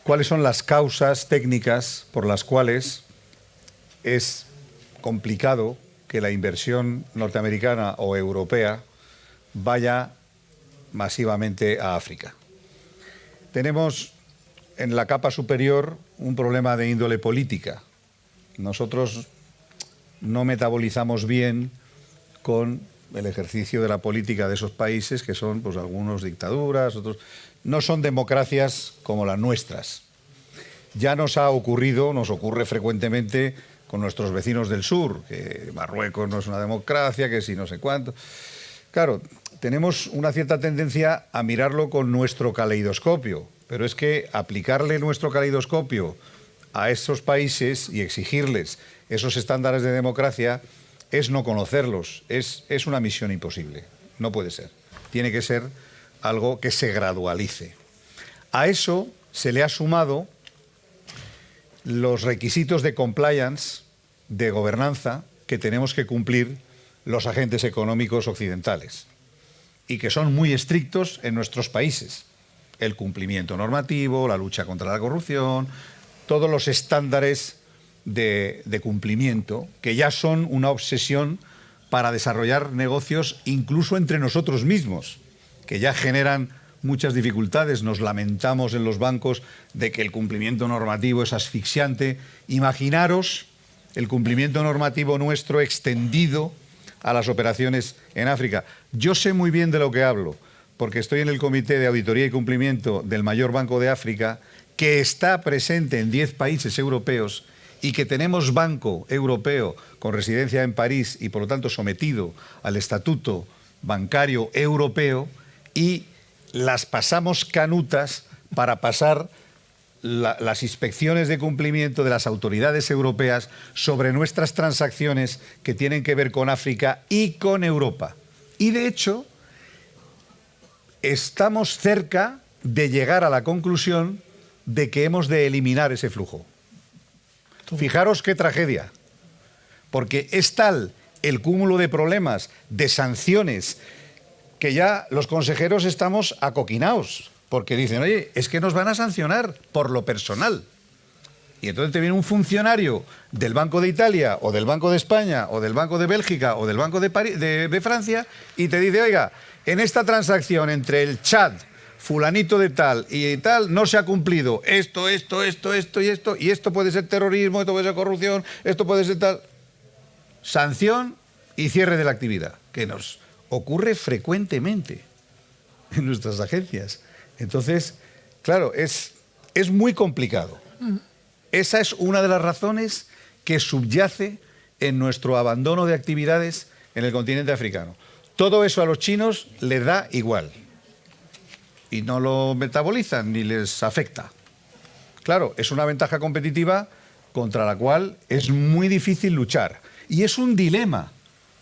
A: cuáles son las causas técnicas por las cuales es complicado que la inversión norteamericana o europea vaya masivamente a África. Tenemos en la capa superior un problema de índole política. Nosotros no metabolizamos bien con el ejercicio de la política de esos países, que son pues algunos dictaduras, otros no son democracias como las nuestras. Ya nos ocurre frecuentemente con nuestros vecinos del sur, que Marruecos no es una democracia, que si no sé cuánto. Claro, tenemos una cierta tendencia a mirarlo con nuestro caleidoscopio, pero es que aplicarle nuestro caleidoscopio a esos países y exigirles esos estándares de democracia es no conocerlos, es una misión imposible, no puede ser. Tiene que ser algo que se gradualice. A eso se le ha sumado los requisitos de compliance, de gobernanza, que tenemos que cumplir los agentes económicos occidentales y que son muy estrictos en nuestros países. El cumplimiento normativo, la lucha contra la corrupción, todos los estándares de cumplimiento, que ya son una obsesión para desarrollar negocios incluso entre nosotros mismos, que ya generan muchas dificultades. Nos lamentamos en los bancos de que el cumplimiento normativo es asfixiante. Imaginaros el cumplimiento normativo nuestro extendido a las operaciones en África. Yo sé muy bien de lo que hablo, porque estoy en el Comité de Auditoría y Cumplimiento del mayor banco de África, que está presente en 10 países europeos y que tenemos banco europeo con residencia en París y por lo tanto sometido al estatuto bancario europeo, y las pasamos canutas para pasar las inspecciones de cumplimiento de las autoridades europeas sobre nuestras transacciones que tienen que ver con África y con Europa. Y de hecho, estamos cerca de llegar a la conclusión de que hemos de eliminar ese flujo. Fijaros qué tragedia, porque es tal el cúmulo de problemas, de sanciones, que ya los consejeros estamos acoquinaos, porque dicen, oye, es que nos van a sancionar por lo personal. Y entonces te viene un funcionario del Banco de Italia, o del Banco de España, o del Banco de Bélgica, o del Banco de Francia, y te dice, oiga, en esta transacción entre el Chad, fulanito de tal y tal, no se ha cumplido esto y esto puede ser terrorismo, esto puede ser corrupción, esto puede ser tal. Sanción y cierre de la actividad, que nos ocurre frecuentemente en nuestras agencias. Entonces, claro, es muy complicado. Esa es una de las razones que subyace en nuestro abandono de actividades en el continente africano. Todo eso a los chinos les da igual y no lo metabolizan ni les afecta. Claro, es una ventaja competitiva contra la cual es muy difícil luchar. Y es un dilema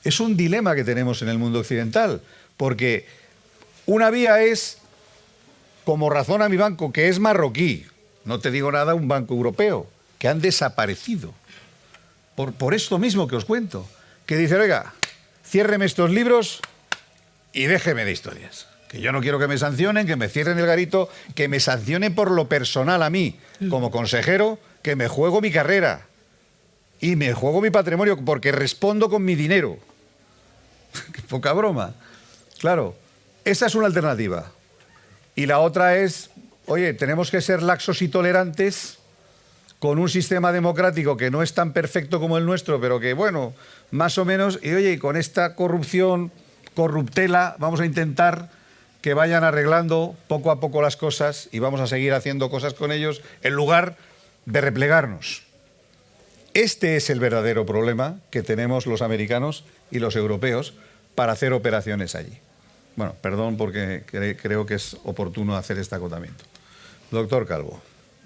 A: que tenemos en el mundo occidental, porque una vía es, como razona mi banco, que es marroquí, no te digo nada, un banco europeo, que han desaparecido. Por esto mismo que os cuento, que dice, oiga, ciérreme estos libros y déjeme de historias. Que yo no quiero que me sancionen, que me cierren el garito, que me sancionen por lo personal a mí, como consejero, que me juego mi carrera y me juego mi patrimonio porque respondo con mi dinero. Qué poca broma. Claro, esa es una alternativa. Y la otra es, oye, tenemos que ser laxos y tolerantes con un sistema democrático que no es tan perfecto como el nuestro, pero que, bueno, más o menos, y oye, con esta corrupción, corruptela, vamos a intentar que vayan arreglando poco a poco las cosas y vamos a seguir haciendo cosas con ellos en lugar de replegarnos. Este es el verdadero problema que tenemos los americanos y los europeos para hacer operaciones allí. Bueno, perdón porque creo que es oportuno hacer este acotamiento. Doctor Calvo.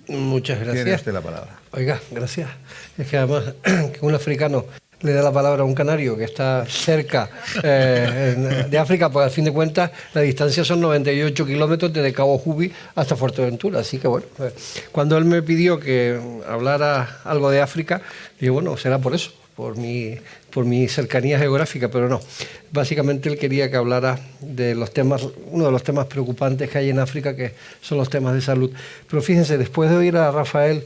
C: Muchas gracias.
A: Tiene usted la palabra.
C: Oiga, gracias. Es que además que un africano le da la palabra a un canario que está cerca de África, pues al fin de cuentas la distancia son 98 kilómetros desde Cabo Jubi hasta Fuerteventura. Así que bueno, pues, cuando él me pidió que hablara algo de África, digo, bueno, será por eso, por mi cercanía geográfica, pero no. Básicamente él quería que hablara de los temas, uno de los temas preocupantes que hay en África, que son los temas de salud. Pero fíjense, después de oír a Rafael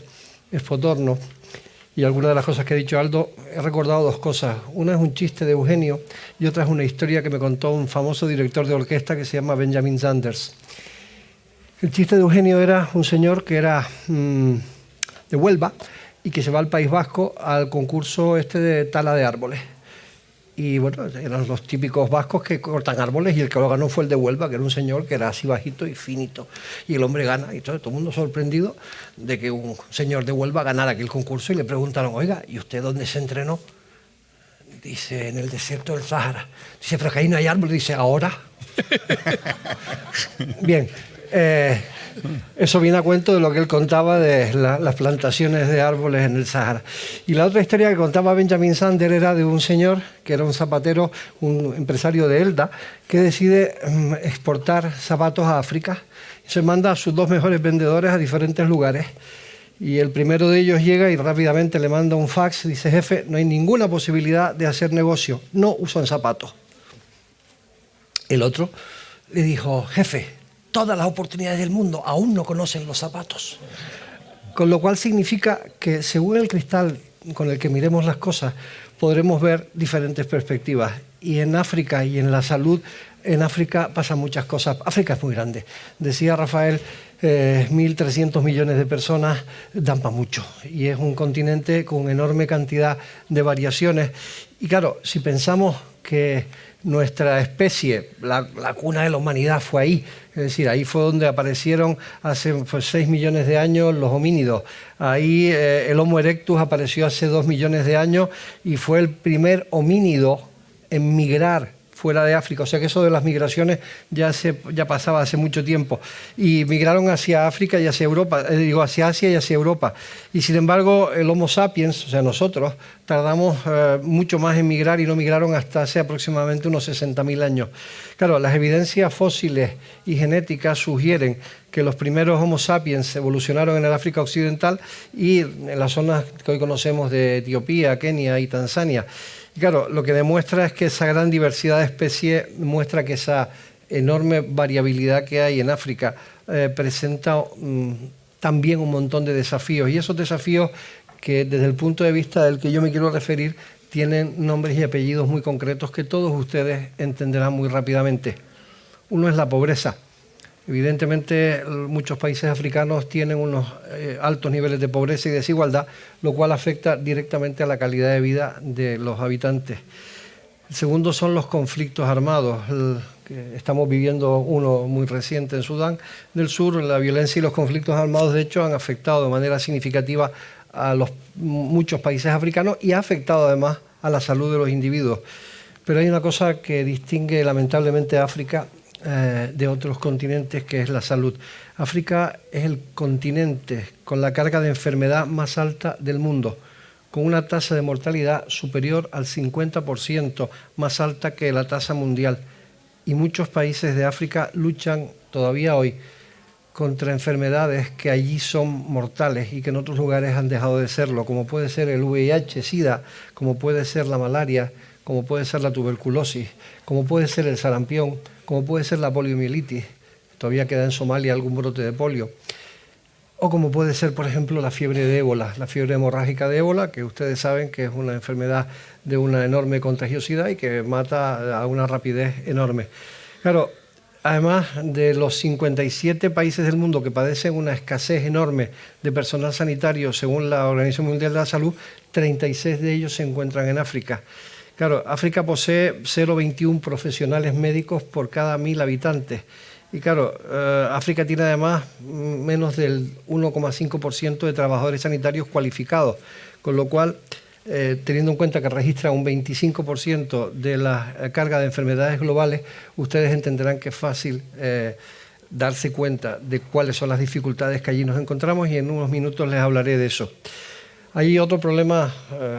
C: Espotorno y algunas de las cosas que ha dicho Aldo, he recordado dos cosas. Una es un chiste de Eugenio y otra es una historia que me contó un famoso director de orquesta que se llama Benjamin Sanders. El chiste de Eugenio era un señor que era de Huelva y que se va al País Vasco al concurso de tala de árboles. Y bueno, eran los típicos vascos que cortan árboles y el que lo ganó fue el de Huelva, que era un señor que era así bajito y finito. Y el hombre gana y todo el mundo sorprendido de que un señor de Huelva ganara aquel concurso y le preguntaron, oiga, ¿y usted dónde se entrenó? Dice, en el desierto del Sahara. Dice, pero que ahí no hay árboles. Dice, ¿ahora? Bien. Eso viene a cuento de lo que él contaba de las plantaciones de árboles en el Sahara. Y la otra historia que contaba Benjamin Sanders era de un señor que era un zapatero, un empresario de Elda, que decide exportar zapatos a África. Se manda a sus dos mejores vendedores a diferentes lugares. Y el primero de ellos llega y rápidamente le manda un fax. Dice, jefe, no hay ninguna posibilidad de hacer negocio. No usan zapatos. El otro le dijo, jefe, todas las oportunidades del mundo, aún no conocen los zapatos. Con lo cual significa que según el cristal con el que miremos las cosas, podremos ver diferentes perspectivas. Y en África y en la salud, en África pasan muchas cosas. África es muy grande. Decía Rafael, 1.300 millones de personas dan para mucho. Y es un continente con enorme cantidad de variaciones. Y claro, si pensamos que nuestra especie, la cuna de la humanidad fue ahí, es decir, ahí fue donde aparecieron hace 6 millones de años los homínidos. Ahí el Homo erectus apareció hace 2 millones de años y fue el primer homínido en migrar fuera de África. O sea que eso de las migraciones ya pasaba hace mucho tiempo. Y migraron hacia África y hacia Europa, hacia Asia y hacia Europa. Y sin embargo, el Homo sapiens, o sea, nosotros, tardamos mucho más en migrar y no migraron hasta hace aproximadamente unos 60.000 años. Claro, las evidencias fósiles y genéticas sugieren que los primeros Homo sapiens evolucionaron en el África Occidental y en las zonas que hoy conocemos de Etiopía, Kenia y Tanzania. Y claro, lo que demuestra es que esa gran diversidad de especies muestra que esa enorme variabilidad que hay en África presenta también un montón de desafíos. Y esos desafíos que desde el punto de vista del que yo me quiero referir tienen nombres y apellidos muy concretos que todos ustedes entenderán muy rápidamente. Uno es la pobreza. Evidentemente, muchos países africanos tienen unos altos niveles de pobreza y desigualdad, lo cual afecta directamente a la calidad de vida de los habitantes. El segundo son los conflictos armados. Estamos viviendo uno muy reciente en Sudán del Sur. La violencia y los conflictos armados, de hecho, han afectado de manera significativa a muchos países africanos y ha afectado además a la salud de los individuos. Pero hay una cosa que distingue lamentablemente a África de otros continentes, que es la salud. África es el continente con la carga de enfermedad más alta del mundo, con una tasa de mortalidad superior al 50%, más alta que la tasa mundial. Y muchos países de África luchan todavía hoy contra enfermedades que allí son mortales y que en otros lugares han dejado de serlo, como puede ser el VIH, SIDA, como puede ser la malaria, como puede ser la tuberculosis, como puede ser el sarampión, como puede ser la poliomielitis, todavía queda en Somalia algún brote de polio, o como puede ser, por ejemplo, la fiebre de ébola, la fiebre hemorrágica de ébola, que ustedes saben que es una enfermedad de una enorme contagiosidad y que mata a una rapidez enorme. Claro, además de los 57 países del mundo que padecen una escasez enorme de personal sanitario, según la Organización Mundial de la Salud, 36 de ellos se encuentran en África. Claro, África posee 0,21 profesionales médicos por cada 1.000 habitantes. Y claro, África tiene además menos del 1,5% de trabajadores sanitarios cualificados, con lo cual, teniendo en cuenta que registra un 25% de la carga de enfermedades globales, ustedes entenderán que es fácil darse cuenta de cuáles son las dificultades que allí nos encontramos y en unos minutos les hablaré de eso. Hay otro problema,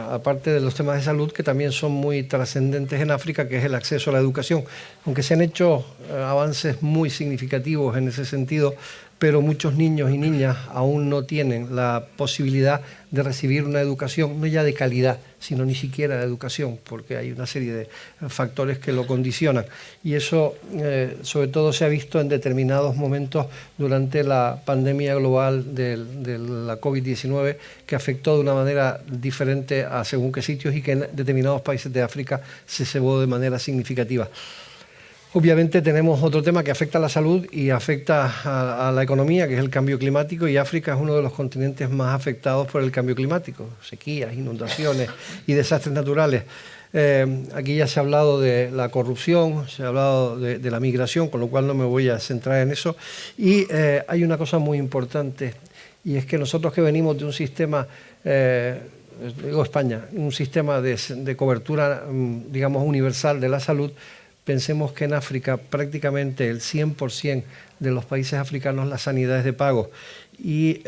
C: aparte de los temas de salud, que también son muy trascendentes en África, que es el acceso a la educación. Aunque se han hecho avances muy significativos en ese sentido, pero muchos niños y niñas aún no tienen la posibilidad de recibir una educación, no ya de calidad, sino ni siquiera de educación, porque hay una serie de factores que lo condicionan. Y eso, sobre todo, se ha visto en determinados momentos durante la pandemia global de la COVID-19, que afectó de una manera diferente a según qué sitios y que en determinados países de África se cebó de manera significativa. Obviamente tenemos otro tema que afecta a la salud y afecta a la economía, que es el cambio climático, y África es uno de los continentes más afectados por el cambio climático, sequías, inundaciones y desastres naturales. Aquí ya se ha hablado de la corrupción, se ha hablado de la migración, con lo cual no me voy a centrar en eso. Y hay una cosa muy importante, y es que nosotros que venimos de un sistema, digo España, un sistema de cobertura, digamos, universal de la salud, pensemos que en África prácticamente el 100% de los países africanos la sanidad es de pago y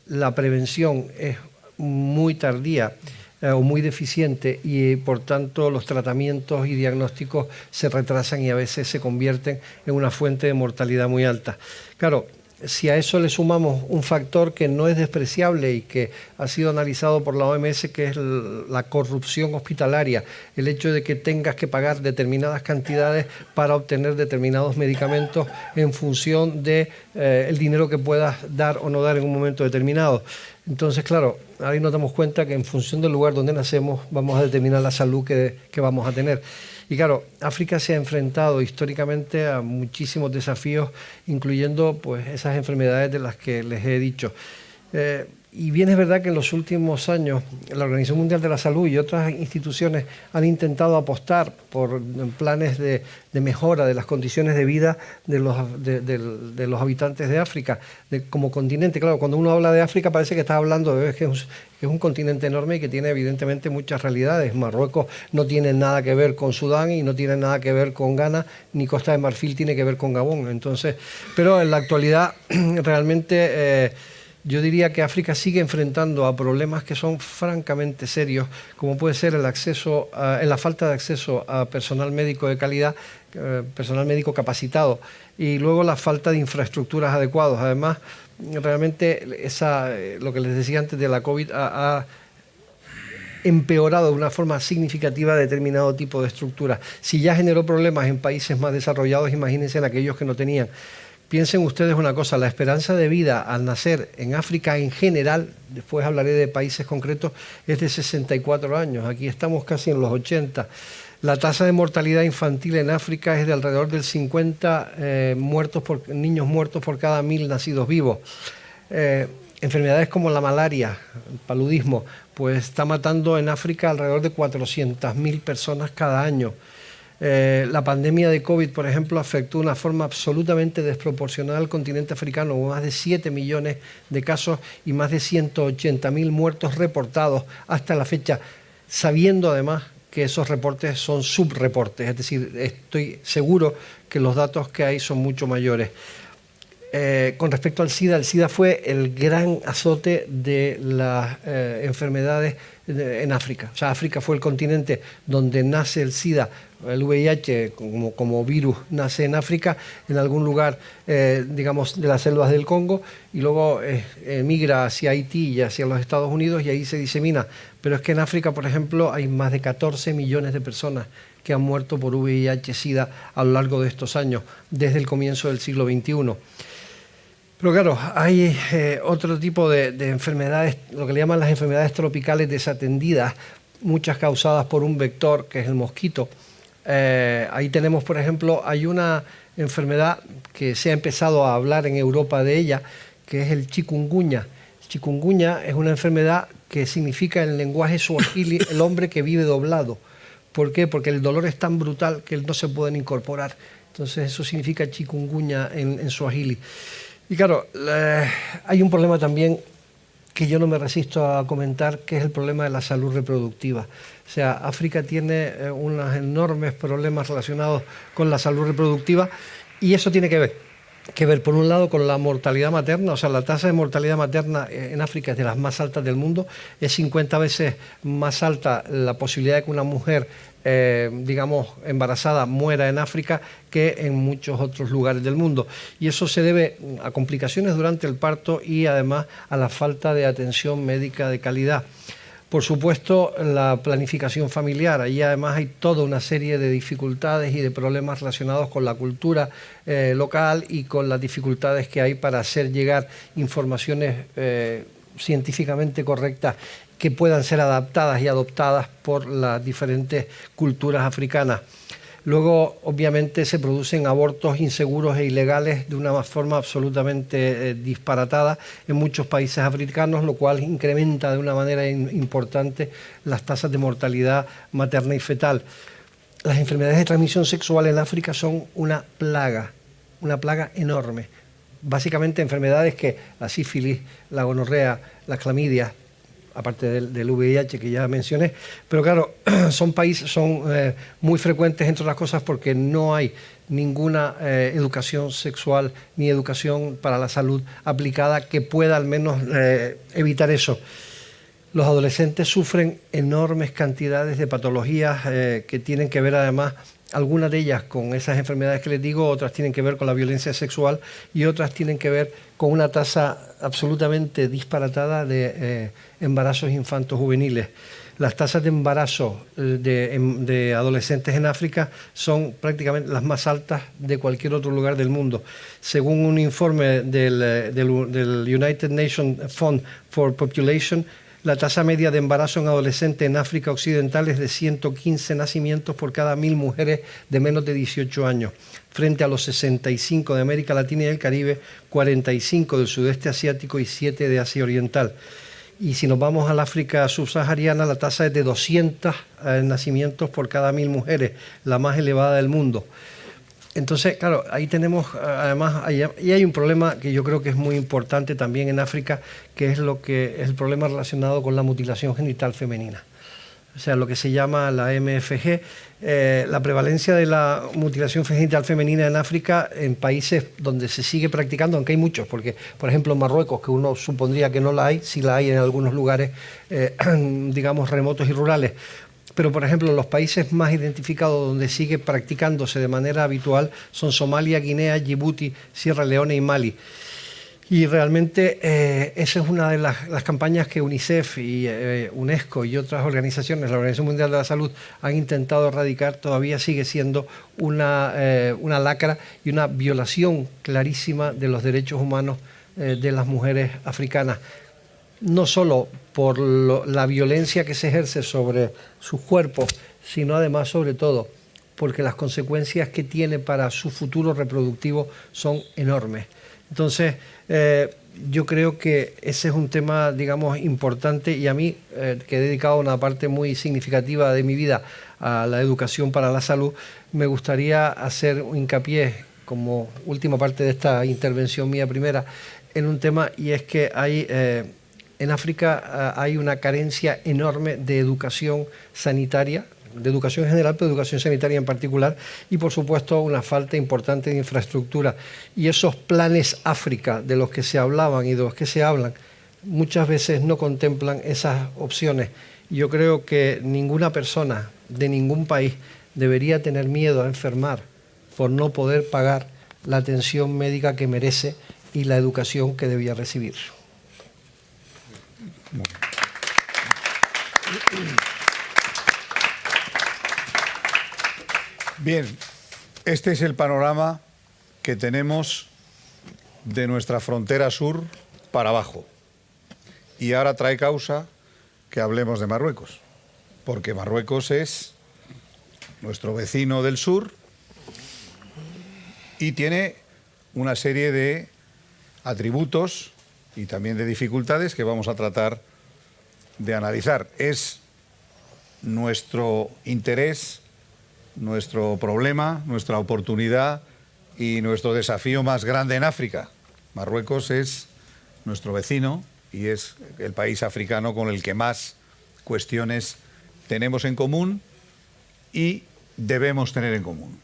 C: la prevención es muy tardía o muy deficiente y por tanto los tratamientos y diagnósticos se retrasan y a veces se convierten en una fuente de mortalidad muy alta. Claro, Si a eso le sumamos un factor que no es despreciable y que ha sido analizado por la OMS, que es la corrupción hospitalaria, el hecho de que tengas que pagar determinadas cantidades para obtener determinados medicamentos en función de el dinero que puedas dar o no dar en un momento determinado. Entonces, claro, ahí nos damos cuenta que en función del lugar donde nacemos vamos a determinar la salud que vamos a tener. Y claro, África se ha enfrentado históricamente a muchísimos desafíos, incluyendo pues esas enfermedades de las que les he dicho. Y bien es verdad que en los últimos años la Organización Mundial de la Salud y otras instituciones han intentado apostar por planes de mejora de las condiciones de vida de los habitantes de África como continente. Claro, cuando uno habla de África parece que está hablando de que es un continente enorme y que tiene evidentemente muchas realidades. Marruecos no tiene nada que ver con Sudán y no tiene nada que ver con Ghana, ni Costa de Marfil tiene que ver con Gabón. Entonces, pero en la actualidad realmente yo diría que África sigue enfrentando a problemas que son francamente serios, como puede ser la falta de acceso a personal médico de calidad, personal médico capacitado, y luego la falta de infraestructuras adecuadas. Además, realmente lo que les decía antes de la COVID ha empeorado de una forma significativa determinado tipo de estructuras. Si ya generó problemas en países más desarrollados, imagínense en aquellos que no tenían. Piensen ustedes una cosa, la esperanza de vida al nacer en África en general, después hablaré de países concretos, es de 64 años. Aquí estamos casi en los 80. La tasa de mortalidad infantil en África es de alrededor del 50 niños muertos por cada 1000 nacidos vivos. Enfermedades como la malaria, el paludismo, pues está matando en África alrededor de 400.000 personas cada año. La pandemia de COVID, por ejemplo, afectó de una forma absolutamente desproporcionada al continente africano, con más de 7 millones de casos y más de 180.000 muertos reportados hasta la fecha, sabiendo además que esos reportes son subreportes, es decir, estoy seguro que los datos que hay son mucho mayores. Con respecto al SIDA, el SIDA fue el gran azote de las enfermedades en África. O sea, África fue el continente donde nace el SIDA, el VIH como virus nace en África, en algún lugar, digamos, de las selvas del Congo, y luego migra hacia Haití y hacia los Estados Unidos y ahí se disemina. Pero es que en África, por ejemplo, hay más de 14 millones de personas que han muerto por VIH-Sida a lo largo de estos años, desde el comienzo del siglo XXI. Pero claro, hay otro tipo de enfermedades, lo que le llaman las enfermedades tropicales desatendidas, muchas causadas por un vector, que es el mosquito. Ahí tenemos, por ejemplo, hay una enfermedad que se ha empezado a hablar en Europa de ella, que es el chikungunya. El chikungunya es una enfermedad que significa en el lenguaje suajili el hombre que vive doblado. ¿Por qué? Porque el dolor es tan brutal que no se pueden incorporar. Entonces eso significa chikungunya en suajili. Y claro, hay un problema también que yo no me resisto a comentar, que es el problema de la salud reproductiva. O sea, África tiene unos enormes problemas relacionados con la salud reproductiva y eso tiene que ver por un lado con la mortalidad materna. O sea, la tasa de mortalidad materna en África es de las más altas del mundo. Es 50 veces más alta la posibilidad de que una mujer digamos, embarazada muera en África que en muchos otros lugares del mundo. Y eso se debe a complicaciones durante el parto y además a la falta de atención médica de calidad. Por supuesto, la planificación familiar. Allí además hay toda una serie de dificultades y de problemas relacionados con la cultura local y con las dificultades que hay para hacer llegar informaciones científicamente correctas que puedan ser adaptadas y adoptadas por las diferentes culturas africanas. Luego, obviamente, se producen abortos inseguros e ilegales de una forma absolutamente disparatada en muchos países africanos, lo cual incrementa de una manera importante las tasas de mortalidad materna y fetal. Las enfermedades de transmisión sexual en África son una plaga enorme. Básicamente enfermedades que la sífilis, la gonorrea, la clamidia, aparte del VIH que ya mencioné, pero claro, son muy frecuentes, entre otras cosas, porque no hay ninguna educación sexual ni educación para la salud aplicada que pueda al menos evitar eso. Los adolescentes sufren enormes cantidades de patologías que tienen que ver además algunas de ellas con esas enfermedades que les digo, otras tienen que ver con la violencia sexual y otras tienen que ver con una tasa absolutamente disparatada de embarazos infantos juveniles. Las tasas de embarazo de adolescentes en África son prácticamente las más altas de cualquier otro lugar del mundo. Según un informe del United Nations Fund for Population, la tasa media de embarazo en adolescentes en África Occidental es de 115 nacimientos por cada 1000 mujeres de menos de 18 años, frente a los 65 de América Latina y el Caribe, 45 del sudeste asiático y 7 de Asia Oriental. Y si nos vamos al África subsahariana, la tasa es de 200 nacimientos por cada 1000 mujeres, la más elevada del mundo. Entonces, claro, ahí tenemos, además, y hay un problema que yo creo que es muy importante también en África, que es el problema relacionado con la mutilación genital femenina. O sea, lo que se llama la MFG, la prevalencia de la mutilación genital femenina en África, en países donde se sigue practicando, aunque hay muchos, porque, por ejemplo, en Marruecos, que uno supondría que no la hay, sí la hay en algunos lugares, digamos, remotos y rurales. Pero, por ejemplo, los países más identificados donde sigue practicándose de manera habitual son Somalia, Guinea, Djibouti, Sierra Leone y Mali. Y realmente esa es una de las campañas que UNICEF y UNESCO y otras organizaciones, la Organización Mundial de la Salud, han intentado erradicar. Todavía sigue siendo una lacra y una violación clarísima de los derechos humanos de las mujeres africanas. No solo por la violencia que se ejerce sobre sus cuerpos, sino además, sobre todo, porque las consecuencias que tiene para su futuro reproductivo son enormes. Entonces, yo creo que ese es un tema, digamos, importante, y a mí, que he dedicado una parte muy significativa de mi vida a la educación para la salud, me gustaría hacer un hincapié, como última parte de esta intervención mía primera, en un tema, y es que en África hay una carencia enorme de educación sanitaria, de educación en general, pero educación sanitaria en particular, y por supuesto una falta importante de infraestructura. Y esos planes África de los que se hablaban y de los que se hablan muchas veces no contemplan esas opciones. Yo creo que ninguna persona de ningún país debería tener miedo a enfermar por no poder pagar la atención médica que merece y la educación que debía recibir.
A: Bien, este es el panorama que tenemos de nuestra frontera sur para abajo. Y ahora trae causa que hablemos de Marruecos, porque Marruecos es nuestro vecino del sur y tiene una serie de atributos y también de dificultades que vamos a tratar de analizar. Es nuestro interés, nuestro problema, nuestra oportunidad y nuestro desafío más grande en África. Marruecos es nuestro vecino y es el país africano con el que más cuestiones tenemos en común y debemos tener en común.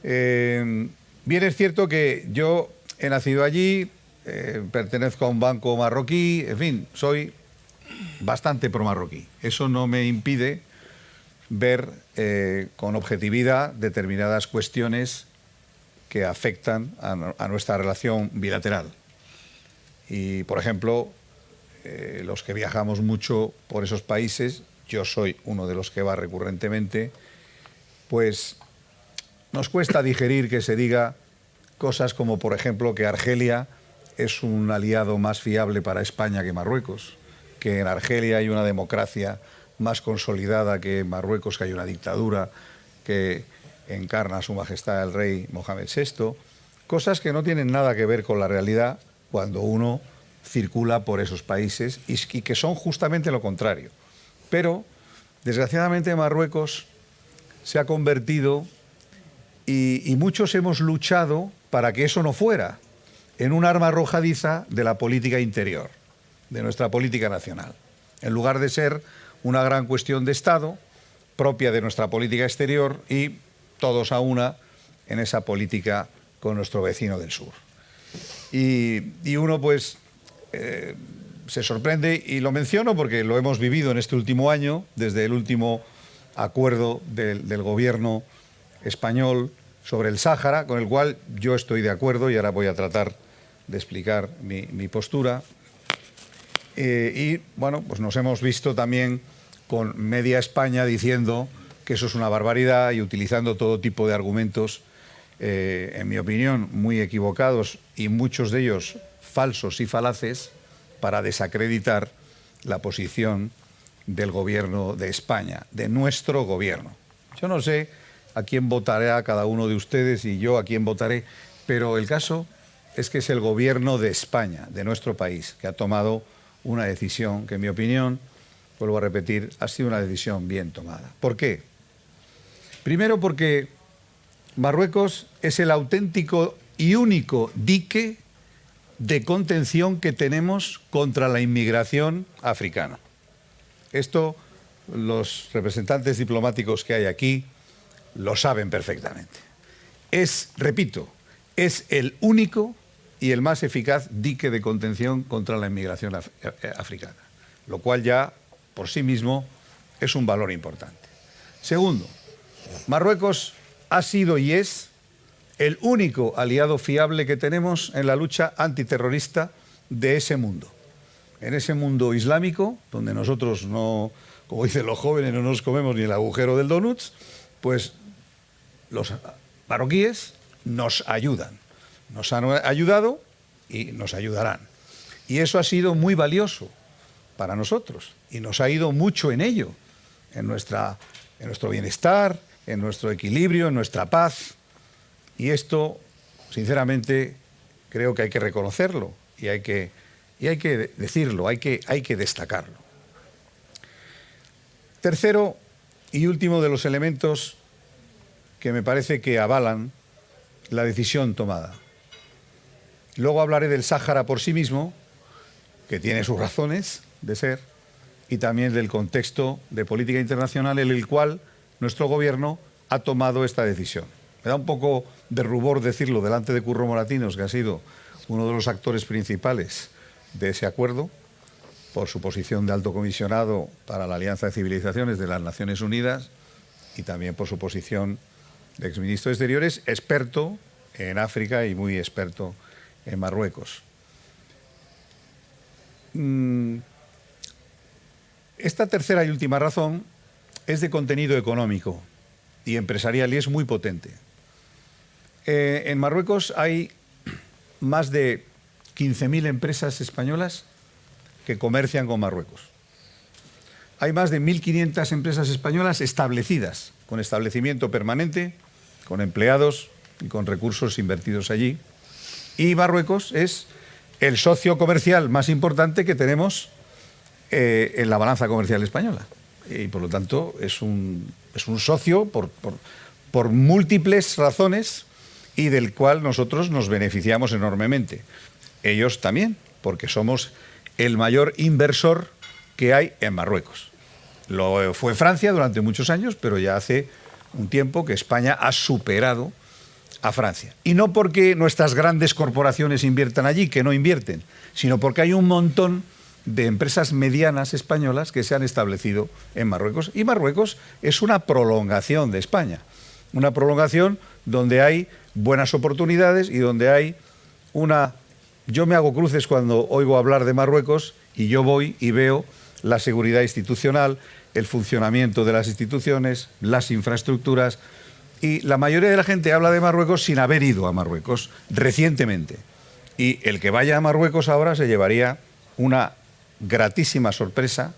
A: Bien, es cierto que yo he nacido allí, pertenezco a un banco marroquí, en fin, soy bastante pro-marroquí. Eso no me impide ver con objetividad determinadas cuestiones que afectan a nuestra relación bilateral. Y, por ejemplo, los que viajamos mucho por esos países, yo soy uno de los que va recurrentemente, pues nos cuesta digerir que se diga cosas como, por ejemplo, que Argelia es un aliado más fiable para España que Marruecos, que en Argelia hay una democracia más consolidada que en Marruecos, que hay una dictadura que encarna a su majestad el rey Mohamed VI, cosas que no tienen nada que ver con la realidad cuando uno circula por esos países y que son justamente lo contrario. Pero, desgraciadamente, Marruecos se ha convertido, y muchos hemos luchado para que eso no fuera, en un arma arrojadiza de la política interior, de nuestra política nacional. En lugar de ser una gran cuestión de Estado, propia de nuestra política exterior y todos a una en esa política con nuestro vecino del sur. Y uno pues se sorprende, y lo menciono porque lo hemos vivido en este último año, desde el último acuerdo del gobierno español sobre el Sáhara, con el cual yo estoy de acuerdo y ahora voy a tratar de explicar mi postura. Y bueno, pues nos hemos visto también con media España diciendo que eso es una barbaridad y utilizando todo tipo de argumentos, en mi opinión, muy equivocados y muchos de ellos falsos y falaces para desacreditar la posición del gobierno de España, de nuestro gobierno. Yo no sé a quién votará cada uno de ustedes y yo a quién votaré, pero el caso es que es el gobierno de España, de nuestro país, que ha tomado una decisión que, en mi opinión, vuelvo a repetir, ha sido una decisión bien tomada. ¿Por qué? Primero porque Marruecos es el auténtico y único dique de contención que tenemos contra la inmigración africana. Esto los representantes diplomáticos que hay aquí lo saben perfectamente. Es, repito, es el único y el más eficaz dique de contención contra la inmigración africana, lo cual ya por sí mismo es un valor importante. Segundo, Marruecos ha sido y es el único aliado fiable que tenemos en la lucha antiterrorista de ese mundo. En ese mundo islámico, donde nosotros no, como dicen los jóvenes, no nos comemos ni el agujero del donuts, pues los marroquíes nos ayudan. Nos han ayudado y nos ayudarán. Y eso ha sido muy valioso para nosotros y nos ha ido mucho en ello, en nuestro bienestar, en nuestro equilibrio, en nuestra paz. Y esto, sinceramente, creo que hay que reconocerlo y hay que decirlo, hay que destacarlo. Tercero y último de los elementos que me parece que avalan la decisión tomada. Luego hablaré del Sáhara por sí mismo, que tiene sus razones de ser, y también del contexto de política internacional en el cual nuestro gobierno ha tomado esta decisión. Me da un poco de rubor decirlo delante de Curro Moratinos, que ha sido uno de los actores principales de ese acuerdo, por su posición de alto comisionado para la Alianza de Civilizaciones de las Naciones Unidas y también por su posición de exministro de Exteriores, experto en África y muy experto en Marruecos. Esta tercera y última razón es de contenido económico y empresarial y es muy potente. En Marruecos hay más de 15.000 empresas españolas que comercian con Marruecos. Hay más de 1.500 empresas españolas establecidas, con establecimiento permanente, con empleados y con recursos invertidos allí. Y Marruecos es el socio comercial más importante que tenemos en la balanza comercial española. Y por lo tanto es un socio por múltiples razones y del cual nosotros nos beneficiamos enormemente. Ellos también, porque somos el mayor inversor que hay en Marruecos. Lo fue Francia durante muchos años, pero ya hace un tiempo que España ha superado a Francia. Y no porque nuestras grandes corporaciones inviertan allí, que no invierten, sino porque hay un montón de empresas medianas españolas que se han establecido en Marruecos. Y Marruecos es una prolongación de España. Una prolongación donde hay buenas oportunidades y donde hay una... Yo me hago cruces cuando oigo hablar de Marruecos y yo voy y veo la seguridad institucional, el funcionamiento de las instituciones, las infraestructuras, y la mayoría de la gente habla de Marruecos sin haber ido a Marruecos recientemente. Y el que vaya a Marruecos ahora se llevaría una gratísima sorpresa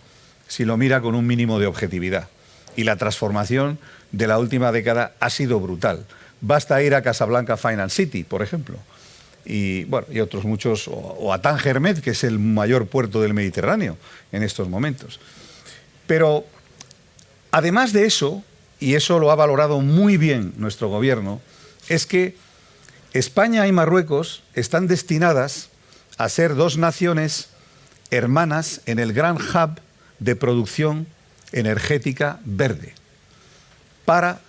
A: si lo mira con un mínimo de objetividad. Y la transformación de la última década ha sido brutal. Basta ir a Casablanca Finance City, por ejemplo, y bueno, y otros muchos, o a Tánger Med, que es el mayor puerto del Mediterráneo en estos momentos. Pero además de eso, y eso lo ha valorado muy bien nuestro gobierno, es que España y Marruecos están destinadas a ser dos naciones hermanas en el gran hub de producción energética verde para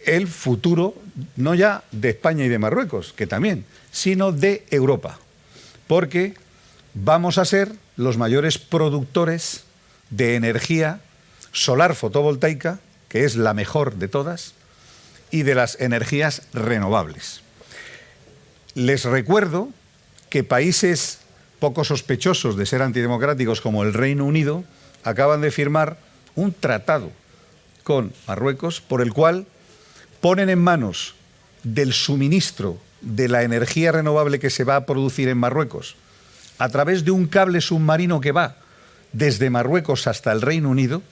A: el futuro, no ya de España y de Marruecos, que también, sino de Europa, porque vamos a ser los mayores productores de energía solar fotovoltaica que es la mejor de todas, y de las energías renovables. Les recuerdo que países poco sospechosos de ser antidemocráticos como el Reino Unido acaban de firmar un tratado con Marruecos por el cual ponen en manos del suministro de la energía renovable que se va a producir en Marruecos a través de un cable submarino que va desde Marruecos hasta el Reino Unido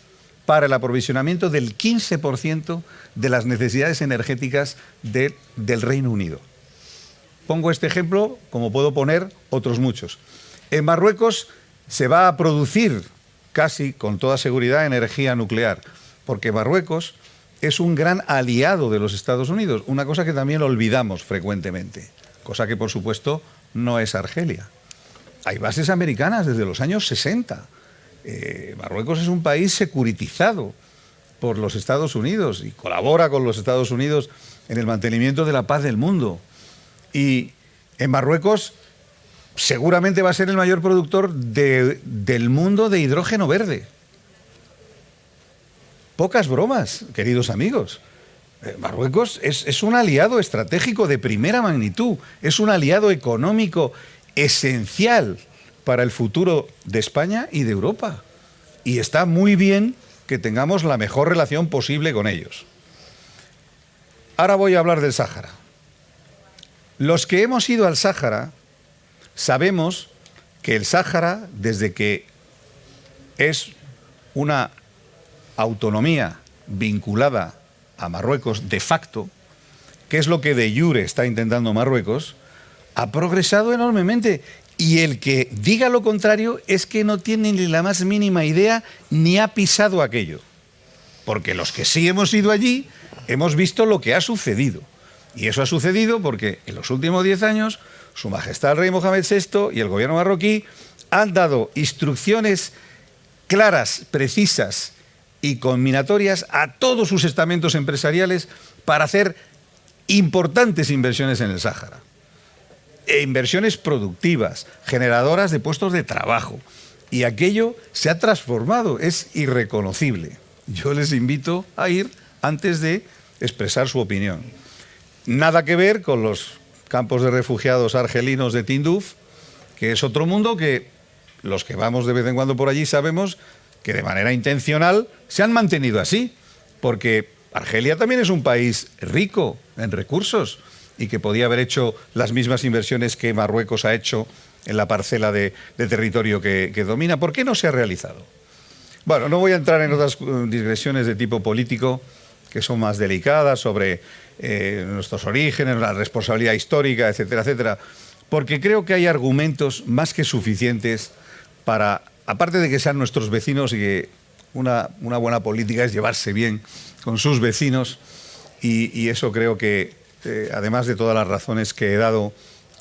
A: para el aprovisionamiento del 15% de las necesidades energéticas del Reino Unido. Pongo este ejemplo, como puedo poner otros muchos. En Marruecos se va a producir casi con toda seguridad energía nuclear, porque Marruecos es un gran aliado de los Estados Unidos, una cosa que también olvidamos frecuentemente, cosa que por supuesto no es Argelia. Hay bases americanas desde los años 60. Marruecos es un país securitizado por los Estados Unidos y colabora con los Estados Unidos en el mantenimiento de la paz del mundo. Y en Marruecos seguramente va a ser el mayor productor del mundo de hidrógeno verde. Pocas bromas, queridos amigos. Marruecos es un aliado estratégico de primera magnitud, es un aliado económico esencial para el futuro de España y de Europa. Y está muy bien que tengamos la mejor relación posible con ellos. Ahora voy a hablar del Sáhara. Los que hemos ido al Sáhara sabemos que el Sáhara, desde que es una autonomía vinculada a Marruecos de facto, que es lo que de jure está intentando Marruecos, ha progresado enormemente. Y el que diga lo contrario es que no tiene ni la más mínima idea ni ha pisado aquello. Porque los que sí hemos ido allí hemos visto lo que ha sucedido. Y eso ha sucedido porque en los últimos 10 años Su Majestad el Rey Mohamed VI y el gobierno marroquí han dado instrucciones claras, precisas y combinatorias a todos sus estamentos empresariales para hacer importantes inversiones en el Sáhara. Inversiones productivas, generadoras de puestos de trabajo. Y aquello se ha transformado, es irreconocible. Yo les invito a ir antes de expresar su opinión. Nada que ver con los campos de refugiados argelinos de Tinduf, que es otro mundo que los que vamos de vez en cuando por allí sabemos que de manera intencional se han mantenido así, porque Argelia también es un país rico en recursos y que podía haber hecho las mismas inversiones que Marruecos ha hecho en la parcela de territorio que domina. ¿Por qué no se ha realizado? Bueno, no voy a entrar en otras digresiones de tipo político que son más delicadas sobre nuestros orígenes, la responsabilidad histórica, etcétera, etcétera, porque creo que hay argumentos más que suficientes para, aparte de que sean nuestros vecinos y que una buena política es llevarse bien con sus vecinos, y eso creo que, además de todas las razones que he dado,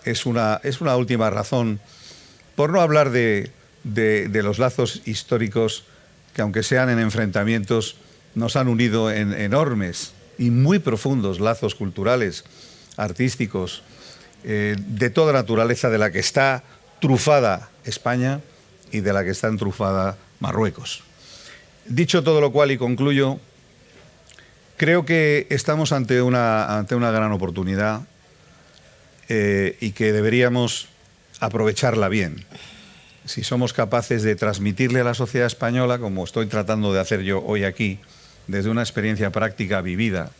A: es una última razón, por no hablar de los lazos históricos que, aunque sean en enfrentamientos, nos han unido en enormes y muy profundos lazos culturales, artísticos, de toda naturaleza, de la que está trufada España y de la que está entrufada Marruecos. Dicho todo lo cual, y concluyo, creo que estamos ante una gran oportunidad y que deberíamos aprovecharla bien. Si somos capaces de transmitirle a la sociedad española, como estoy tratando de hacer yo hoy aquí, desde una experiencia práctica vivida,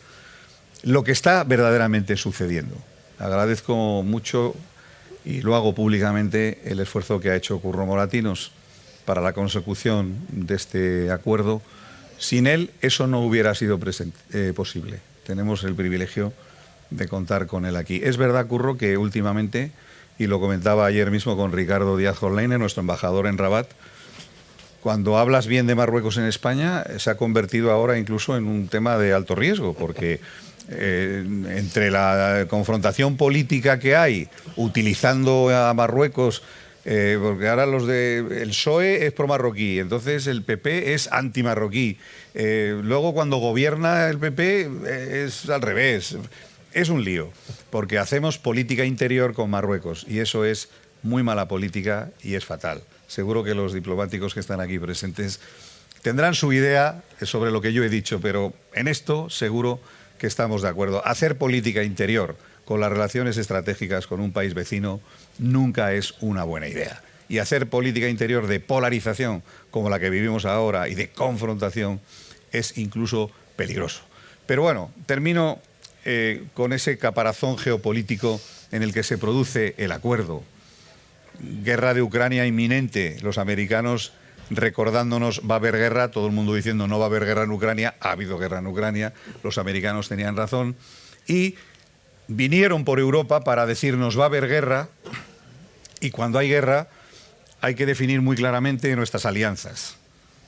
A: lo que está verdaderamente sucediendo. Agradezco mucho, y lo hago públicamente, el esfuerzo que ha hecho Curro Moratinos para la consecución de este acuerdo. Sin él, eso no hubiera sido posible. Tenemos el privilegio de contar con él aquí. Es verdad, Curro, que últimamente, y lo comentaba ayer mismo con Ricardo Díaz-Jorleine, nuestro embajador en Rabat, cuando hablas bien de Marruecos en España, se ha convertido ahora incluso en un tema de alto riesgo, porque entre la confrontación política que hay, utilizando a Marruecos, porque ahora el PSOE es pro-marroquí, entonces el PP es anti-marroquí. Luego cuando gobierna el PP es al revés. Es un lío, porque hacemos política interior con Marruecos y eso es muy mala política y es fatal. Seguro que los diplomáticos que están aquí presentes Tendrán su idea sobre lo que yo he dicho, pero en esto seguro que estamos de acuerdo. Hacer política interior con las relaciones estratégicas con un país vecino nunca es una buena idea. Y hacer política interior de polarización como la que vivimos ahora y de confrontación es incluso peligroso. Pero bueno, termino con ese caparazón geopolítico en el que se produce el acuerdo. Guerra de Ucrania inminente, los americanos recordándonos va a haber guerra, todo el mundo diciendo no va a haber guerra en Ucrania, ha habido guerra en Ucrania, los americanos tenían razón, y vinieron por Europa para decirnos va a haber guerra, y cuando hay guerra hay que definir muy claramente nuestras alianzas.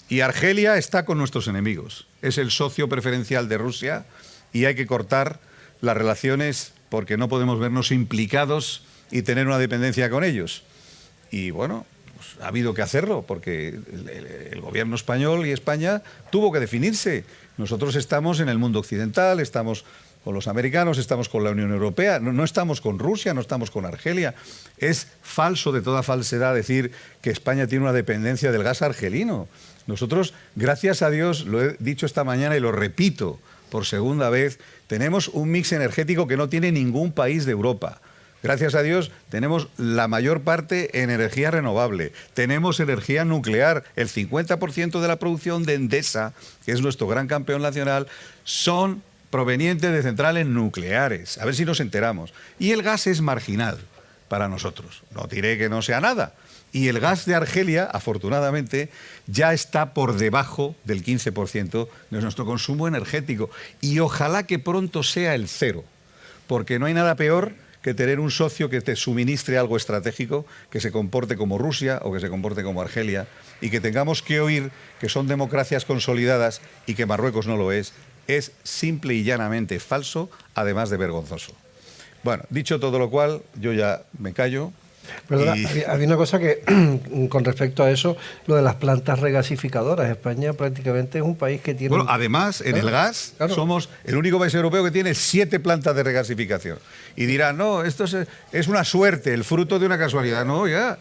A: Y Argelia está con nuestros enemigos, es el socio preferencial de Rusia y hay que cortar las relaciones porque no podemos vernos implicados y tener una dependencia con ellos. Y bueno, pues ha habido que hacerlo porque el gobierno español y España tuvo que definirse. Nosotros estamos en el mundo occidental, estamos con los americanos, estamos con la Unión Europea, no estamos con Rusia, no estamos con Argelia. Es falso de toda falsedad decir que España tiene una dependencia del gas argelino. Nosotros, gracias a Dios, lo he dicho esta mañana y lo repito por segunda vez, tenemos un mix energético que no tiene ningún país de Europa. Gracias a Dios tenemos la mayor parte en energía renovable, tenemos energía nuclear, el 50% de la producción de Endesa, que es nuestro gran campeón nacional, son provenientes de centrales nucleares, a ver si nos enteramos. Y el gas es marginal para nosotros, no diré que no sea nada. Y el gas de Argelia, afortunadamente, ya está por debajo del 15% de nuestro consumo energético. Y ojalá que pronto sea el cero, porque no hay nada peor que tener un socio que te suministre algo estratégico, que se comporte como Rusia o que se comporte como Argelia, y que tengamos que oír que son democracias consolidadas y que Marruecos no lo es simple y llanamente falso, además de vergonzoso. Bueno, dicho todo lo cual, yo ya me callo.
C: Perdona, había una cosa que, con respecto a eso, lo de las plantas regasificadoras. España prácticamente es un país que tiene...
A: Bueno, además, en el gas, somos el único país europeo que tiene 7 plantas de regasificación. Y dirán, no, esto es una suerte, el fruto de una casualidad. No, ya,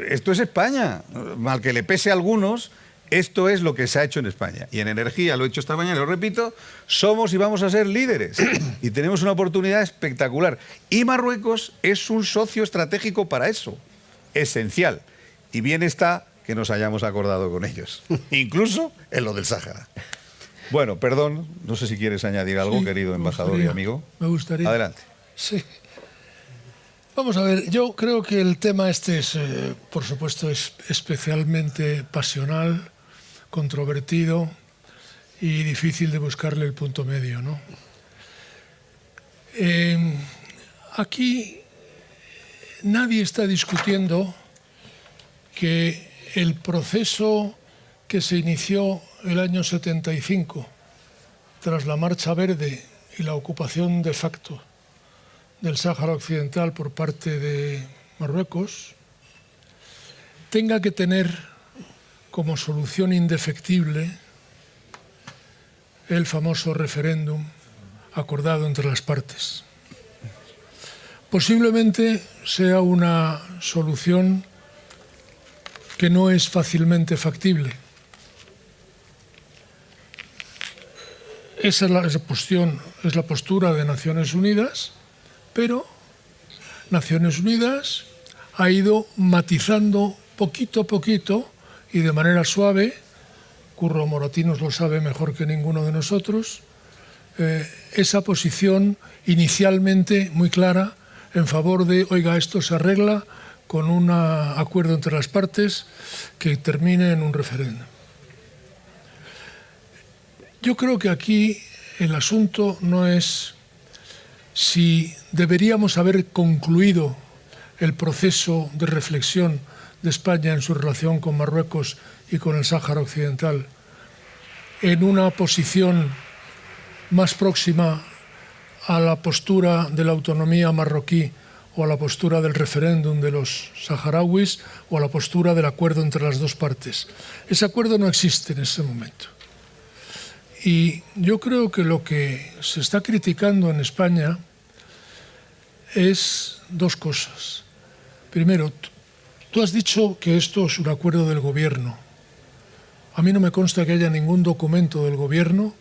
A: esto es España. Mal que le pese a algunos, esto es lo que se ha hecho en España. Y en energía, lo he hecho esta mañana, lo repito, somos y vamos a ser líderes. Y tenemos una oportunidad espectacular. Y Marruecos es un socio estratégico para eso, esencial. Y bien está que nos hayamos acordado con ellos, incluso en lo del Sáhara. Bueno, perdón, no sé si quieres añadir algo, querido embajador y amigo.
B: Me gustaría.
A: Adelante.
B: Sí. Vamos a ver, yo creo que el tema este es, por supuesto, es especialmente pasional, controvertido y difícil de buscarle el punto medio, ¿no? Aquí nadie está discutiendo que el proceso que se inició el año 75 tras la Marcha Verde y la ocupación de facto del Sáhara Occidental por parte de Marruecos tenga que tener como solución indefectible el famoso referéndum acordado entre las partes. Posiblemente sea una solución que no es fácilmente factible. Esa es la postura de Naciones Unidas, pero Naciones Unidas ha ido matizando poquito a poquito y de manera suave, Curro Moratinos lo sabe mejor que ninguno de nosotros, esa posición inicialmente muy clara en favor de, oiga, esto se arregla con un acuerdo entre las partes que termine en un referéndum. Yo creo que aquí el asunto no es si deberíamos haber concluido el proceso de reflexión de España en su relación con Marruecos y con el Sáhara Occidental en una posición más próxima a la postura de la autonomía marroquí o a la postura del referéndum de los saharauis o a la postura del acuerdo entre las dos partes. Ese acuerdo no existe en ese momento. Y yo creo que lo que se está criticando en España es dos cosas. Primero, tú has dicho que esto es un acuerdo del gobierno. A mí no me consta que haya ningún documento del gobierno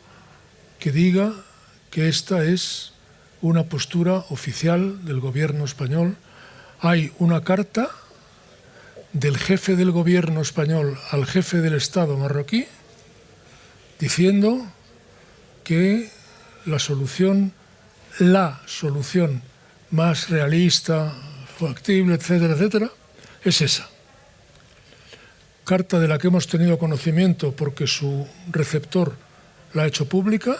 B: que diga que esta es una postura oficial del gobierno español. Hay una carta del jefe del gobierno español al jefe del Estado marroquí diciendo que la solución más realista, factible, etcétera, etcétera, es esa. Carta de la que hemos tenido conocimiento porque su receptor la ha hecho pública,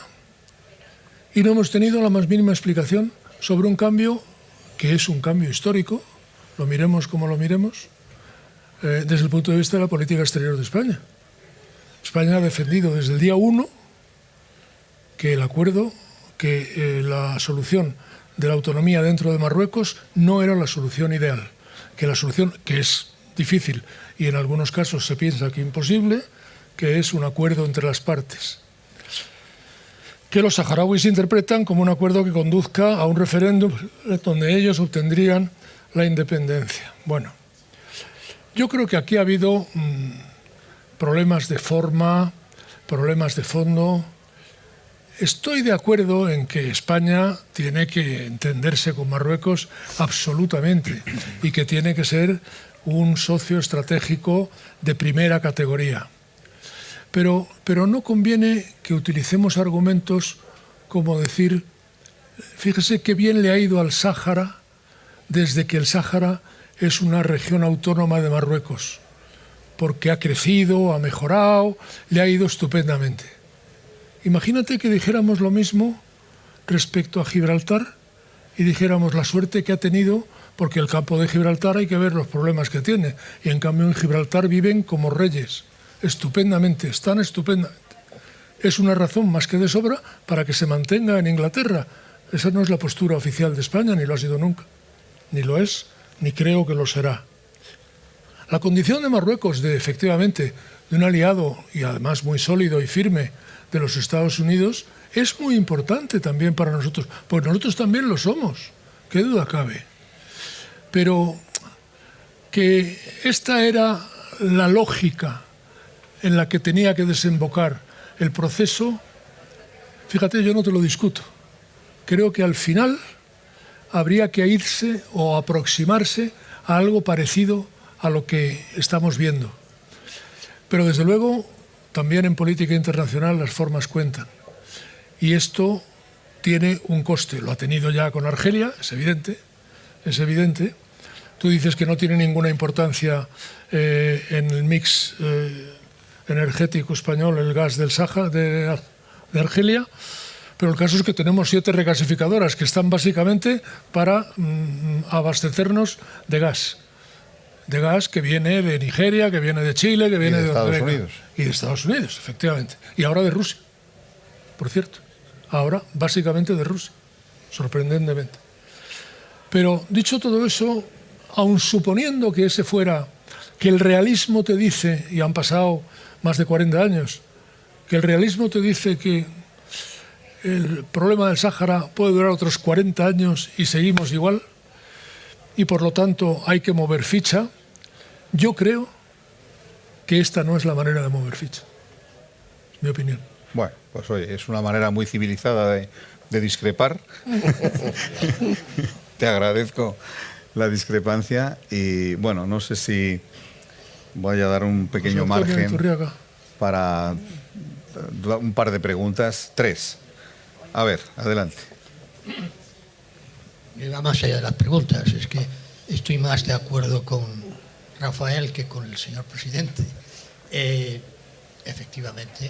B: y no hemos tenido la más mínima explicación sobre un cambio que es un cambio histórico, lo miremos como lo miremos, desde el punto de vista de la política exterior de España. España ha defendido desde el día 1 que el acuerdo, que la solución de la autonomía dentro de Marruecos no era la solución ideal, que la solución, que es difícil y en algunos casos se piensa que imposible, que es un acuerdo entre las partes, que los saharauis interpretan como un acuerdo que conduzca a un referéndum donde ellos obtendrían la independencia. Bueno, yo creo que aquí ha habido problemas de forma, problemas de fondo. Estoy de acuerdo en que España tiene que entenderse con Marruecos absolutamente y que tiene que ser un socio estratégico de primera categoría. Pero no conviene que utilicemos argumentos como decir, fíjese qué bien le ha ido al Sáhara desde que el Sáhara es una región autónoma de Marruecos, porque ha crecido, ha mejorado, le ha ido estupendamente. Imagínate que dijéramos lo mismo respecto a Gibraltar y dijéramos la suerte que ha tenido, porque el campo de Gibraltar hay que ver los problemas que tiene, y en cambio en Gibraltar viven como reyes, estupendamente, están estupendamente. Es una razón más que de sobra para que se mantenga en Inglaterra. Esa no es la postura oficial de España, ni lo ha sido nunca, ni lo es, ni creo que lo será. La condición de Marruecos de, efectivamente, de un aliado y además muy sólido y firme de los Estados Unidos es muy importante también para nosotros, pues nosotros también lo somos, qué duda cabe. Pero que esta era la lógica en la que tenía que desembocar el proceso, fíjate, yo no te lo discuto. Creo que al final habría que irse o aproximarse a algo parecido a lo que estamos viendo. Pero desde luego, también en política internacional las formas cuentan. Y esto tiene un coste. Lo ha tenido ya con Argelia, es evidente. Es evidente. Tú dices que no tiene ninguna importancia en el mix energético español el gas del Sáhara, de Argelia, pero el caso es que tenemos 7 regasificadoras que están básicamente para abastecernos de gas que viene de Nigeria, que viene de Chile, que viene de
A: Estados Unidos.
B: Y de Estados Unidos, efectivamente. Y ahora de Rusia, por cierto. Ahora básicamente de Rusia, sorprendentemente. Pero dicho todo eso, aun suponiendo que ese fuera, que el realismo te dice, y han pasado más de 40 años, que el realismo te dice que el problema del Sáhara puede durar otros 40 años y seguimos igual, y por lo tanto hay que mover ficha, yo creo que esta no es la manera de mover ficha. Es mi opinión.
A: Bueno, pues oye, es una manera muy civilizada de discrepar. Te agradezco la discrepancia y bueno, no sé si voy a dar un pequeño margen para un par de preguntas. 3. A ver, adelante.
D: Va más allá de las preguntas, es que estoy más de acuerdo con Rafael que con el señor presidente. Efectivamente,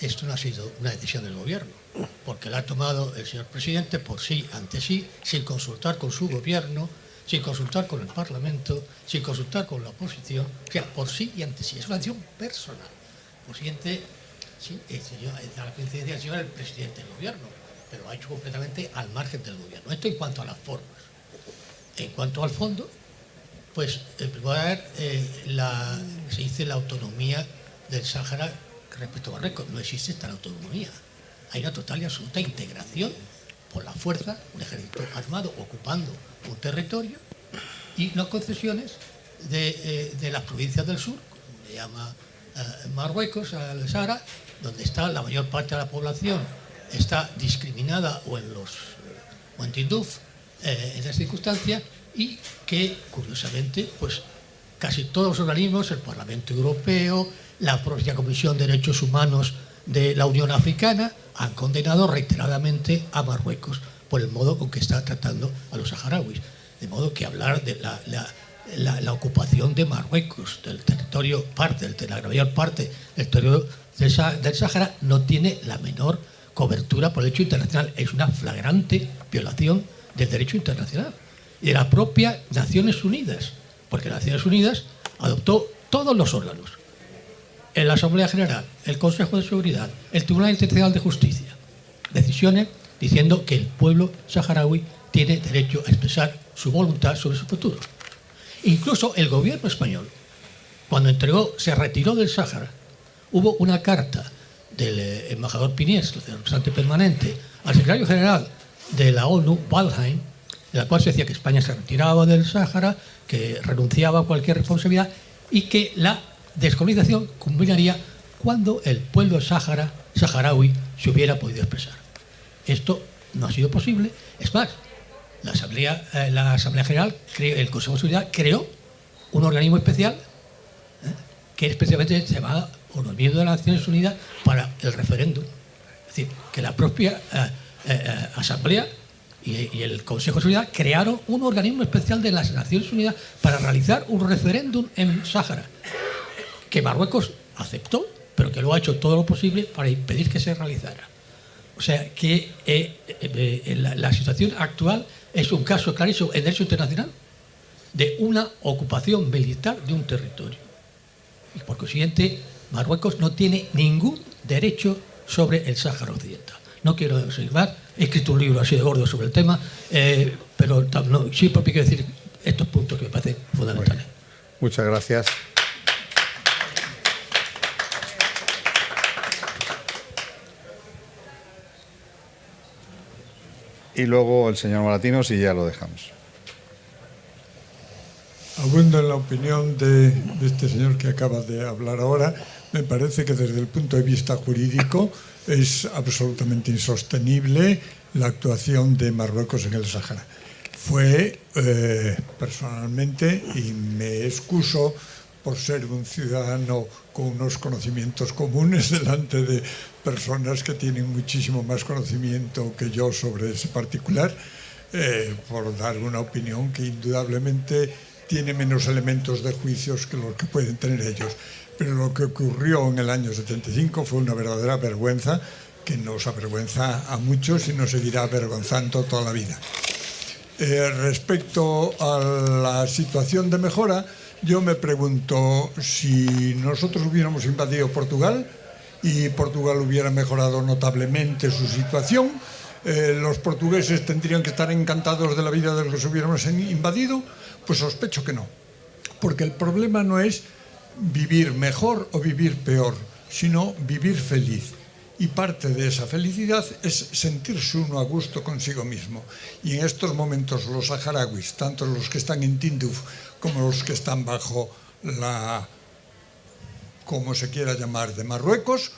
D: esto no ha sido una decisión del gobierno, porque la ha tomado el señor presidente por sí, ante sí, sin consultar con su gobierno, sin consultar con el Parlamento, sin consultar con la oposición, o sea, por sí y ante sí. Es una decisión personal. Por siguiente, sí, da la coincidencia del señor el presidente del gobierno, pero lo ha hecho completamente al margen del gobierno. Esto en cuanto a las formas. En cuanto al fondo, pues en primer lugar se dice la autonomía del Sáhara respecto a Marruecos. No existe tal autonomía. Hay una total y absoluta integración por la fuerza, un ejército armado ocupando un territorio y no concesiones de las provincias del sur, como le llama Marruecos, al Sahara, donde está la mayor parte de la población, está discriminada o en Tinduf, en esas circunstancias, y que, curiosamente, pues casi todos los organismos, el Parlamento Europeo, la propia Comisión de Derechos Humanos de la Unión Africana, han condenado reiteradamente a Marruecos por el modo con que está tratando a los saharauis. De modo que hablar de la ocupación de Marruecos, del territorio, la mayor parte del territorio del Sáhara, no tiene la menor cobertura por el derecho internacional. Es una flagrante violación del derecho internacional y de las propias Naciones Unidas, porque las Naciones Unidas adoptó todos los órganos, en la Asamblea General, el Consejo de Seguridad, el Tribunal Internacional de Justicia, decisiones diciendo que el pueblo saharaui tiene derecho a expresar su voluntad sobre su futuro. Incluso el gobierno español, cuando se retiró del Sáhara, hubo una carta del embajador Piniés, el representante permanente, al secretario general de la ONU, Waldheim, en la cual se decía que España se retiraba del Sáhara, que renunciaba a cualquier responsabilidad y que la descolonización culminaría cuando el pueblo saharaui se hubiera podido expresar. Esto no ha sido posible. Es más, la Asamblea General, el Consejo de Seguridad, creó un organismo especial que especialmente se llamaba Organismo de las Naciones Unidas para el referéndum. Es decir, que la propia Asamblea y el Consejo de Seguridad crearon un organismo especial de las Naciones Unidas para realizar un referéndum en Sáhara, que Marruecos aceptó, pero que lo ha hecho todo lo posible para impedir que se realizara. O sea que la situación actual es un caso clarísimo en derecho internacional de una ocupación militar de un territorio. Y por consiguiente, Marruecos no tiene ningún derecho sobre el Sáhara Occidental. No quiero seguir más, he escrito un libro así de gordo sobre el tema, pero sí porque quiero decir estos puntos que me parecen fundamentales.
A: Muchas gracias. Y luego el señor Moratinos y ya lo dejamos.
E: Abundo en la opinión de este señor que acaba de hablar ahora. Me parece que desde el punto de vista jurídico es absolutamente insostenible la actuación de Marruecos en el Sáhara. Fue personalmente, y me excuso por ser un ciudadano con unos conocimientos comunes delante de personas que tienen muchísimo más conocimiento que yo sobre ese particular, por dar una opinión que indudablemente tiene menos elementos de juicios que los que pueden tener ellos. Pero lo que ocurrió en el año 75 fue una verdadera vergüenza que nos avergüenza a muchos y nos seguirá avergonzando toda la vida. Respecto a la situación de mejora, yo me pregunto si nosotros hubiéramos invadido Portugal y Portugal hubiera mejorado notablemente su situación, los portugueses tendrían que estar encantados de la vida de los que hubiéramos invadido. Pues sospecho que no, porque el problema no es vivir mejor o vivir peor, sino vivir feliz. Y parte de esa felicidad es sentirse uno a gusto consigo mismo. Y en estos momentos los saharauis, tanto los que están en Tinduf como los que están bajo la, como se quiera llamar, de Marruecos,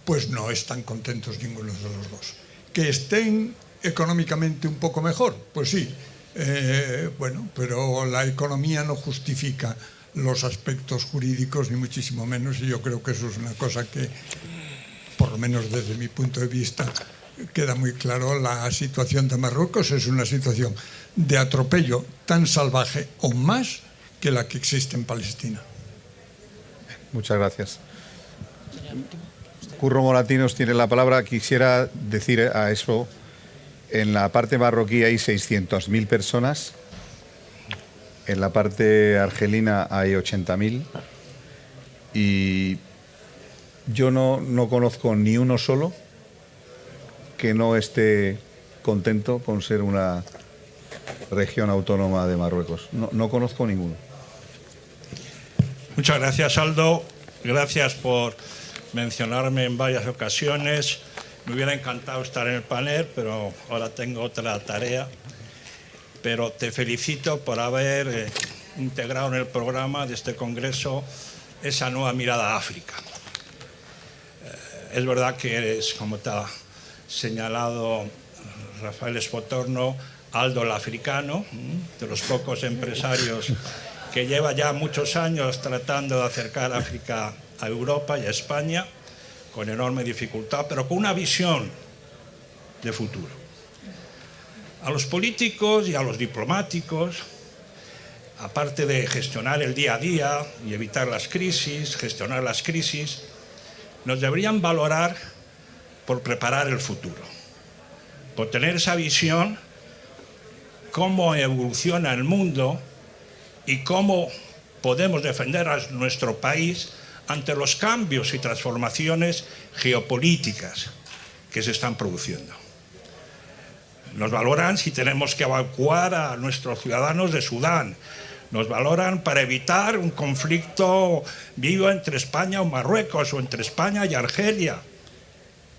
E: pues no están contentos ninguno de los dos. Que estén económicamente un poco mejor, pues sí. Bueno, pero la economía no justifica los aspectos jurídicos, ni muchísimo menos, y yo creo que eso es una cosa que, por lo menos desde mi punto de vista, queda muy claro. La situación de Marruecos es una situación de atropello tan salvaje o más que la que existe en Palestina.
A: Muchas gracias. Curro Moratinos tiene la palabra. Quisiera decir a eso, en la parte marroquí hay 600.000 personas, en la parte argelina hay 80.000 y yo no conozco ni uno solo que no esté contento con ser una región autónoma de Marruecos. No conozco ninguno.
F: Muchas gracias, Aldo. Gracias por mencionarme en varias ocasiones. Me hubiera encantado estar en el panel, pero ahora tengo otra tarea. Pero te felicito por haber integrado en el programa de este congreso esa nueva mirada a África. Es verdad que es, como te ha señalado Rafael Espotorno, Aldo el africano, de los pocos empresarios que lleva ya muchos años tratando de acercar África a Europa y a España, con enorme dificultad, pero con una visión de futuro. A los políticos y a los diplomáticos, aparte de gestionar el día a día y evitar las crisis, gestionar las crisis, nos deberían valorar por preparar el futuro, por tener esa visión, cómo evoluciona el mundo y cómo podemos defender a nuestro país ante los cambios y transformaciones geopolíticas que se están produciendo. Nos valoran si tenemos que evacuar a nuestros ciudadanos de Sudán. Nos valoran para evitar un conflicto vivo entre España o Marruecos o entre España y Argelia.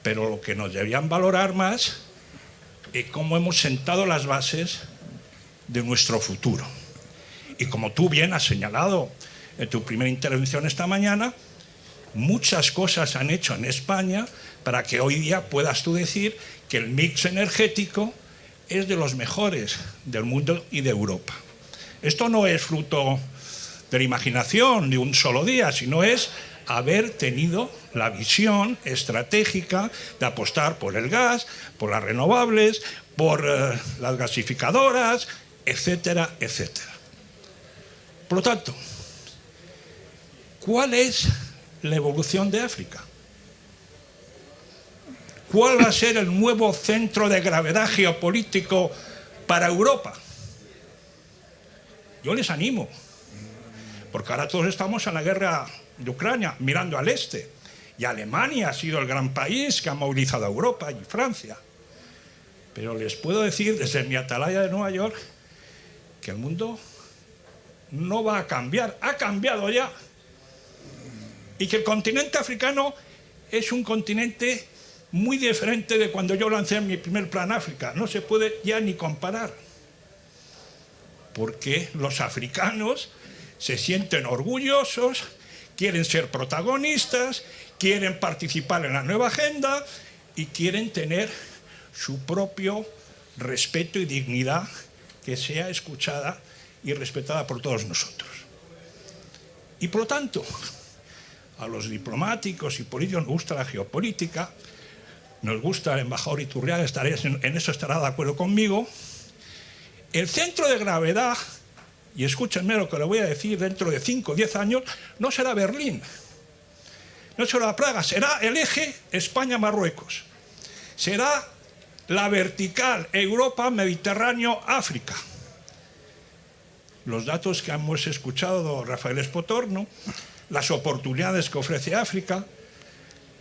F: Pero lo que nos deberían valorar más es cómo hemos sentado las bases de nuestro futuro. Y como tú bien has señalado en tu primera intervención esta mañana, muchas cosas han hecho en España para que hoy día puedas tú decir que el mix energético es de los mejores del mundo y de Europa. Esto no es fruto de la imaginación de un solo día, sino es haber tenido la visión estratégica de apostar por el gas, por las renovables, por las gasificadoras, etcétera, etcétera. Por lo tanto, ¿cuál es la evolución de África? ¿Cuál va a ser el nuevo centro de gravedad geopolítico para Europa? Yo les animo, porque ahora todos estamos en la guerra de Ucrania, mirando al este, y Alemania ha sido el gran país que ha movilizado a Europa y Francia. Pero les puedo decir desde mi atalaya de Nueva York que el mundo no va a cambiar, ha cambiado ya. Y que el continente africano es un continente muy diferente de cuando yo lancé mi primer plan África. No se puede ya ni comparar. Porque los africanos se sienten orgullosos, quieren ser protagonistas, quieren participar en la nueva agenda y quieren tener su propio respeto y dignidad que sea escuchada y respetada por todos nosotros. Y por lo tanto, a los diplomáticos y políticos nos gusta la geopolítica, nos gusta el embajador Iturriaga, en eso estará de acuerdo conmigo. El centro de gravedad, y escúchenme lo que le voy a decir, dentro de 5 o 10 años, no será Berlín, no será Praga, será el eje España-Marruecos. Será la vertical Europa-Mediterráneo-África. Los datos que hemos escuchado de Rafael Espotorno, las oportunidades que ofrece África,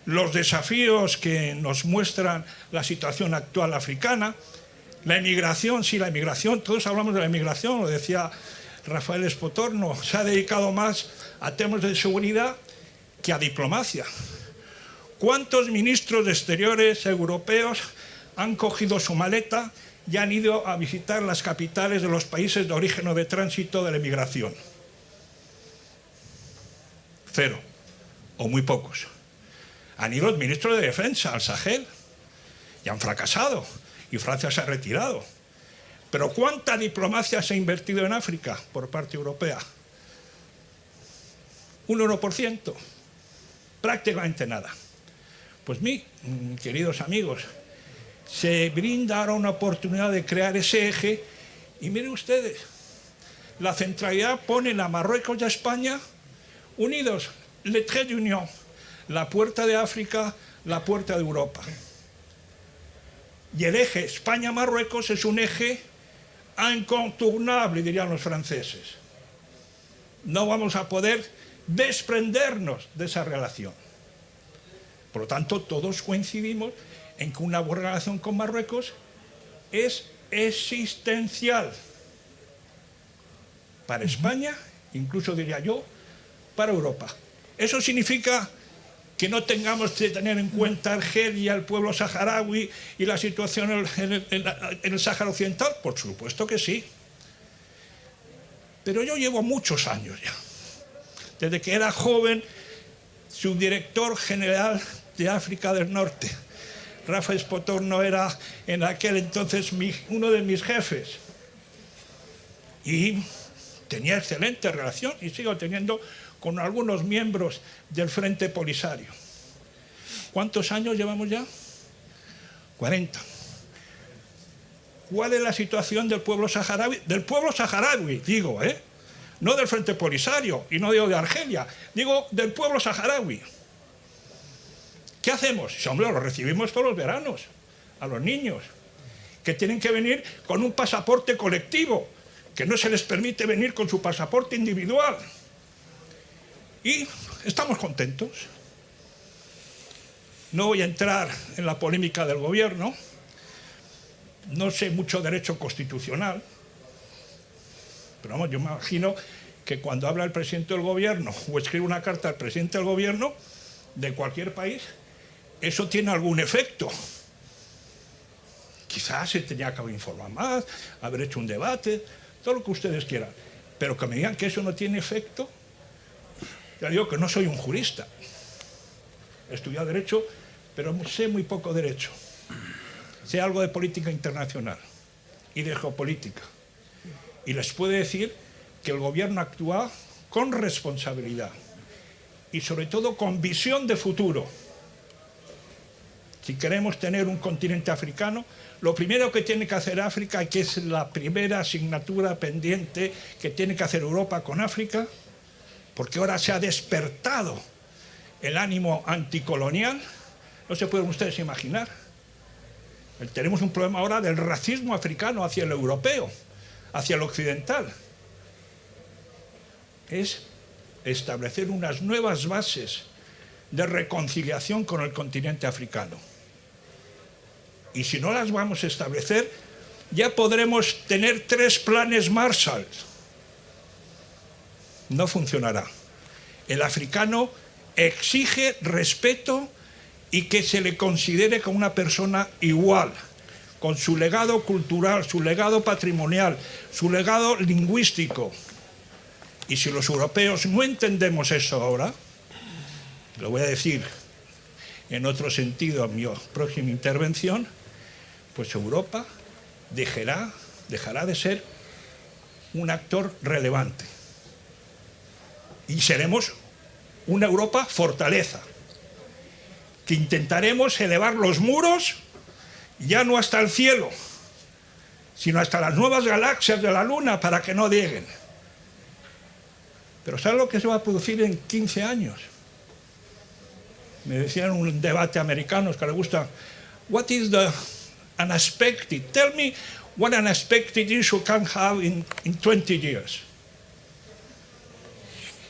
F: los desafíos que nos muestran la situación actual africana, la emigración, sí, la emigración, todos hablamos de la emigración, lo decía Rafael Espotorno, se ha dedicado más a temas de seguridad que a diplomacia. ¿Cuántos ministros de Exteriores europeos han cogido su maleta y han ido a visitar las capitales de los países de origen o de tránsito de la emigración? 0, o muy pocos. Han ido los ministros de Defensa al Sahel y han fracasado. Y Francia se ha retirado. Pero ¿cuánta diplomacia se ha invertido en África por parte europea? Un 1%. Prácticamente nada. Pues queridos amigos, se brinda ahora una oportunidad de crear ese eje y miren ustedes, la centralidad pone a Marruecos y a España unidos, le trait d'union, la puerta de África, la puerta de Europa. Y el eje España-Marruecos es un eje incontournable, dirían los franceses. No vamos a poder desprendernos de esa relación. Por lo tanto, todos coincidimos en que una buena relación con Marruecos es existencial para España, incluso diría yo, para Europa. Eso significa que no tengamos que tener en cuenta Argelia, el pueblo saharaui y la situación en el Sáhara Occidental. Por supuesto que sí. Pero yo llevo muchos años ya desde que era joven, subdirector general de África del Norte. Rafael Spotorno era en aquel entonces uno de mis jefes. Y tenía excelente relación, y sigo teniendo, con algunos miembros del Frente Polisario. ¿Cuántos años llevamos ya? 40. ¿Cuál es la situación del pueblo saharaui? Del pueblo saharaui, digo, no del Frente Polisario, y no digo de Argelia, digo del pueblo saharaui. ¿Qué hacemos? Sí, hombre, lo recibimos todos los veranos, a los niños, que tienen que venir con un pasaporte colectivo, que no se les permite venir con su pasaporte individual. Y estamos contentos. No voy a entrar en la polémica del gobierno, no sé mucho derecho constitucional, pero vamos, yo me imagino que cuando habla el presidente del gobierno o escribe una carta al presidente del gobierno de cualquier país, eso tiene algún efecto. Quizás se tenía que haber informado más, haber hecho un debate, todo lo que ustedes quieran, pero que me digan que eso no tiene efecto. Ya digo que no soy un jurista, he estudiado Derecho, pero sé muy poco Derecho. Sé algo de política internacional y de geopolítica. Y les puedo decir que el gobierno actúa con responsabilidad y sobre todo con visión de futuro. Si queremos tener un continente africano, lo primero que tiene que hacer África, y que es la primera asignatura pendiente que tiene que hacer Europa con África, porque ahora se ha despertado el ánimo anticolonial, no se pueden ustedes imaginar. Tenemos un problema ahora del racismo africano hacia el europeo, hacia el occidental. Es establecer unas nuevas bases de reconciliación con el continente africano. Y si no las vamos a establecer, ya podremos tener 3 planes Marshall. No funcionará. El africano exige respeto y que se le considere como una persona igual, con su legado cultural, su legado patrimonial, su legado lingüístico. Y si los europeos no entendemos eso ahora, lo voy a decir en otro sentido en mi próxima intervención, pues Europa dejará de ser un actor relevante. Y seremos una Europa fortaleza, que intentaremos elevar los muros ya no hasta el cielo, sino hasta las nuevas galaxias de la Luna para que no lleguen. Pero ¿saben lo que se va a producir en 15 años? Me decían en un debate americanos que les gusta, what is the unexpected? Tell me what unexpected issue can have in 20 years.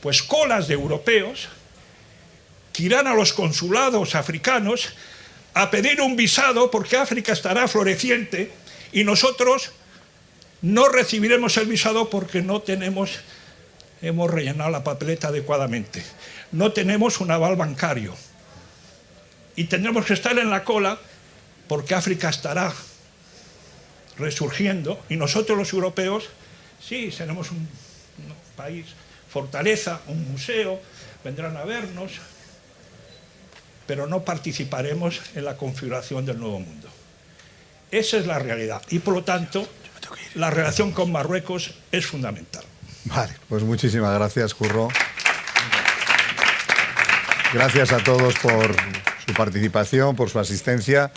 F: Pues colas de europeos que irán a los consulados africanos a pedir un visado porque África estará floreciente y nosotros no recibiremos el visado porque no hemos rellenado la papeleta adecuadamente. No tenemos un aval bancario. Y tendremos que estar en la cola porque África estará resurgiendo y nosotros los europeos, sí, seremos un país fortaleza, un museo, vendrán a vernos, pero no participaremos en la configuración del nuevo mundo. Esa es la realidad y por lo tanto la relación con Marruecos es fundamental.
A: Vale, pues muchísimas gracias, Curro. Gracias a todos por su participación, por su asistencia.